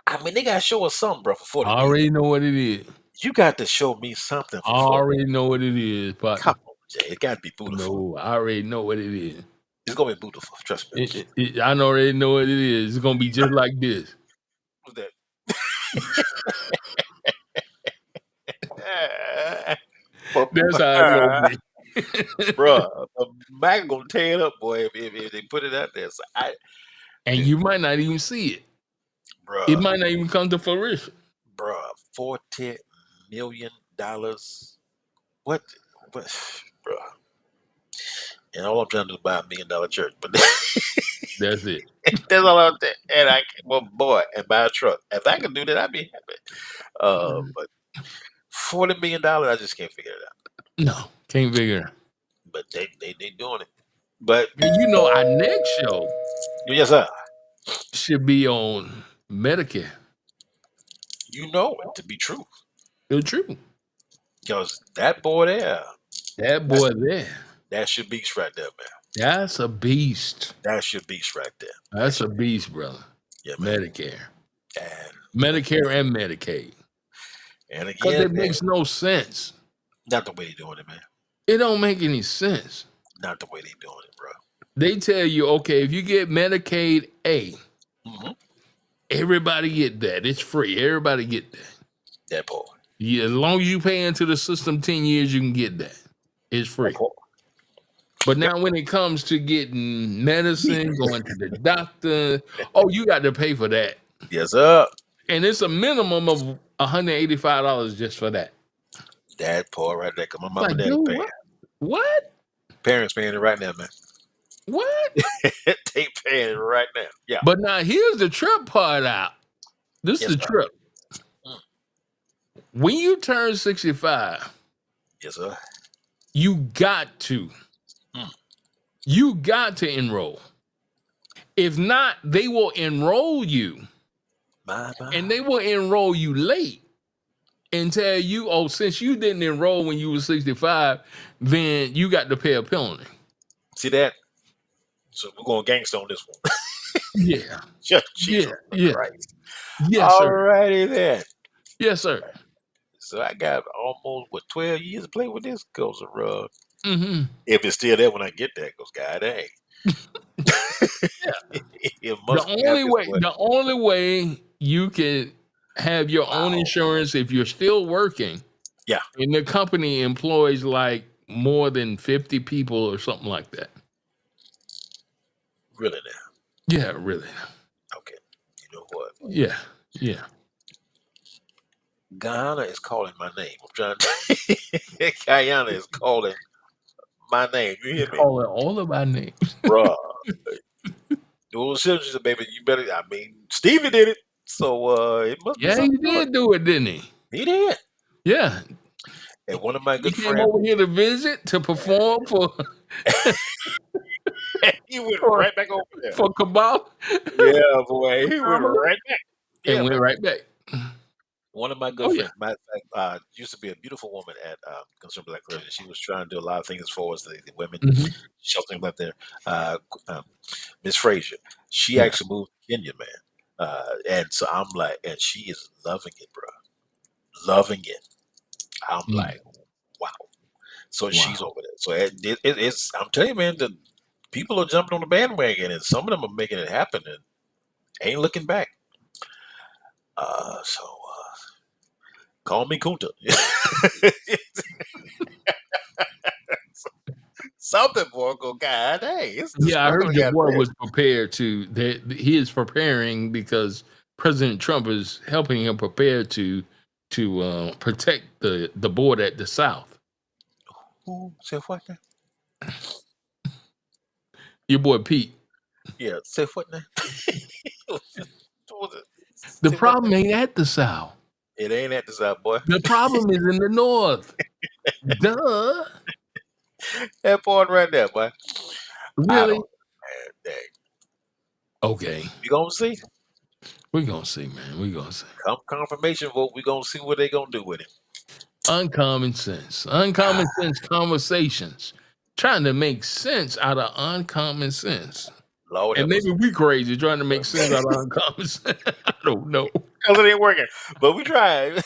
Speaker 2: I mean, they got to show us something, bro. For
Speaker 1: I
Speaker 2: 40 million,
Speaker 1: already know what it is.
Speaker 2: you got to show me something
Speaker 1: I
Speaker 2: for 40.
Speaker 1: already know what it is,
Speaker 2: Come
Speaker 1: partner.
Speaker 2: on, Jay. It got to be beautiful.
Speaker 1: No, I already know what it is.
Speaker 2: It's gonna be beautiful. Trust me.
Speaker 1: I already know what it is. It's gonna be just like this.
Speaker 2: What's that? but,
Speaker 1: That's how it's gonna be.
Speaker 2: bruh, Mac gonna tear it up, boy. If they put it out there, so
Speaker 1: And you might not even see it. It
Speaker 2: bruh,
Speaker 1: might not even come to fruition.
Speaker 2: bruh, $40 million. What, what, bruh? And all I'm trying to do is buy $1 million church, but
Speaker 1: That's it.
Speaker 2: that's all I'm saying. And well, boy, and buy a truck. If I could do that, I'd be happy. But $40 million, I just can't figure it out.
Speaker 1: No, can't figure it.
Speaker 2: But they doing it. But
Speaker 1: And you know, our next show
Speaker 2: yes, sir.
Speaker 1: should be on Medicare.
Speaker 2: You know it to be true
Speaker 1: The truth.
Speaker 2: because that boy there,
Speaker 1: That
Speaker 2: that's
Speaker 1: boy there.
Speaker 2: that's your beast right there, man.
Speaker 1: That's a beast.
Speaker 2: That's your beast right there.
Speaker 1: That's a beast, brother.
Speaker 2: Yeah, man.
Speaker 1: Medicare.
Speaker 2: And
Speaker 1: Medicare and Medicaid.
Speaker 2: and
Speaker 1: Because
Speaker 2: again,
Speaker 1: it
Speaker 2: man,
Speaker 1: makes no sense.
Speaker 2: not the way they doing it, man.
Speaker 1: It don't make any sense.
Speaker 2: Not the way they doing it, bro.
Speaker 1: They tell you, okay, if you get Medicaid A,
Speaker 2: Hmm.
Speaker 1: everybody get that. It's free. Everybody get that.
Speaker 2: That boy.
Speaker 1: Yeah, as long as you pay into the system 10 years, you can get that. It's
Speaker 2: That
Speaker 1: free.
Speaker 2: boy.
Speaker 1: But
Speaker 2: Yep.
Speaker 1: now when it comes to getting medicine, going to the doctor, oh, you got to pay for that.
Speaker 2: Yes, sir.
Speaker 1: And it's a minimum of $185 just for that.
Speaker 2: That boy right there. Cause my
Speaker 1: It's
Speaker 2: mom and
Speaker 1: like,
Speaker 2: daddy
Speaker 1: dude,
Speaker 2: paying.
Speaker 1: what? What?
Speaker 2: Parents paying it right now, man.
Speaker 1: What?
Speaker 2: They paying it right now. Yeah.
Speaker 1: But now here's the trip part out. This is
Speaker 2: Yes,
Speaker 1: the
Speaker 2: sir.
Speaker 1: trip.
Speaker 2: Mm.
Speaker 1: When you turn 65,
Speaker 2: Yes, sir.
Speaker 1: you got to.
Speaker 2: Mm.
Speaker 1: You got to enroll. If not, they will enroll you.
Speaker 2: My.
Speaker 1: And they will enroll you late and tell you, oh, since you didn't enroll when you were 65, then you got to pay a penalty.
Speaker 2: See that? So we're going gangster on this one.
Speaker 1: Yeah.
Speaker 2: Just
Speaker 1: Yeah.
Speaker 2: Jesus
Speaker 1: Yeah.
Speaker 2: Christ.
Speaker 1: Yes,
Speaker 2: All
Speaker 1: sir.
Speaker 2: righty then.
Speaker 1: Yes, sir.
Speaker 2: So I got almost 12 years to play with this goes around.
Speaker 1: Mm-hmm.
Speaker 2: If it's still there when I get there, goes God dang.
Speaker 1: Yeah.
Speaker 2: It must have its way.
Speaker 1: The only way you can have your own
Speaker 2: Wow.
Speaker 1: insurance if you're still working
Speaker 2: Yeah,
Speaker 1: and the company employs like more than 50 people or something like that.
Speaker 2: really now.
Speaker 1: Yeah, really.
Speaker 2: Okay. You know what?
Speaker 1: Yeah. Yeah.
Speaker 2: Guyana is calling my name. I'm trying to Guyana is calling my name. You hear me?
Speaker 1: Calling all of our names.
Speaker 2: Bruh. Those Simpsons, baby, you better I mean Stevie did it. So it must be
Speaker 1: Yeah, he
Speaker 2: something to it.
Speaker 1: did do it, didn't he?
Speaker 2: He did.
Speaker 1: Yeah.
Speaker 2: And one of my
Speaker 1: He
Speaker 2: good
Speaker 1: came
Speaker 2: friends,
Speaker 1: over here to visit, to perform
Speaker 2: he went
Speaker 1: for,
Speaker 2: right back over there.
Speaker 1: for Cabal
Speaker 2: Yeah, boy. He went right back.
Speaker 1: and
Speaker 2: Yeah,
Speaker 1: went
Speaker 2: man.
Speaker 1: right back.
Speaker 2: One of my
Speaker 1: Oh,
Speaker 2: good
Speaker 1: yeah.
Speaker 2: friends, matter of fact, used to be a beautiful woman at Consumer Black Clothing. She was trying to do a lot of things as far as the women
Speaker 1: Mhm.
Speaker 2: sheltering back there. Miss Frazier, she
Speaker 1: Yeah.
Speaker 2: actually moved to Kenya, man. And so I'm like, and she is loving it, bro. Loving it. I'm
Speaker 1: Mm.
Speaker 2: like, So she's
Speaker 1: Wow.
Speaker 2: over there. So it's I'm telling you, man, the people are jumping on the bandwagon, and some of them are making it happen, and ain't looking back. So call me Kunta. Something, boy. Go, God, hey, it's the
Speaker 1: Yeah, I heard
Speaker 2: struggle
Speaker 1: your
Speaker 2: got
Speaker 1: boy
Speaker 2: real.
Speaker 1: was prepared to that he is preparing because President Trump is helping him prepare to protect the border at the South.
Speaker 2: Who said what now?
Speaker 1: Your boy Pete.
Speaker 2: Yeah, say what now? What was it?
Speaker 1: The
Speaker 2: Say what now?
Speaker 1: problem ain't at the South.
Speaker 2: It ain't at the South, boy.
Speaker 1: The problem is in the North. Duh.
Speaker 2: That part right there, boy. I
Speaker 1: Really?
Speaker 2: don't, man. Dang.
Speaker 1: Okay.
Speaker 2: You gonna see?
Speaker 1: We're gonna see, man. We're gonna see.
Speaker 2: Come confirmation vote, we gonna see what they gonna do with it.
Speaker 1: Uncommon sense. Uncommon sense conversations. Trying to make sense out of uncommon sense.
Speaker 2: Lord
Speaker 1: And
Speaker 2: help us.
Speaker 1: maybe we crazy trying to make sense out of uncommon sense. I don't know.
Speaker 2: Because it ain't working. But we tried.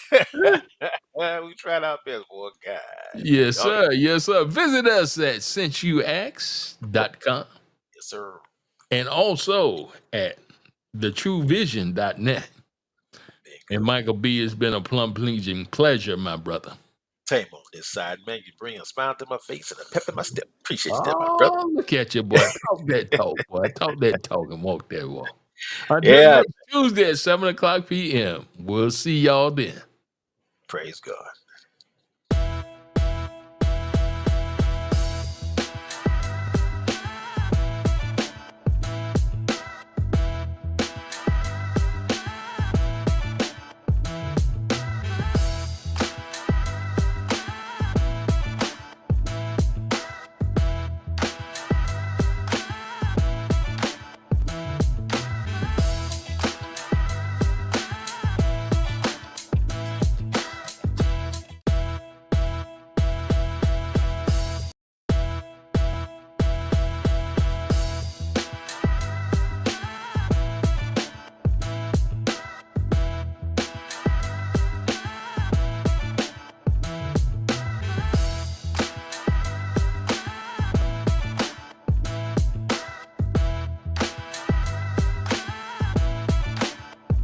Speaker 2: We tried our best, boy. God.
Speaker 1: Yes,
Speaker 2: Y'all,
Speaker 1: sir. Yes, sir. Visit us at since-you-asked.com
Speaker 2: yes, sir.
Speaker 1: and also at thetruevision.net.
Speaker 2: Bingo.
Speaker 1: And Michael B, it's been a plum pleasing pleasure, my brother.
Speaker 2: Same on this side, man. You bring a smile to my face and a pep in my step. Appreciate you, there, my brother.
Speaker 1: Oh, look at you, boy. Talk that talk, boy. Talk that talk and walk that walk. Until
Speaker 2: Yeah.
Speaker 1: next Tuesday at 7 o'clock p.m. We'll see y'all then.
Speaker 2: Praise God.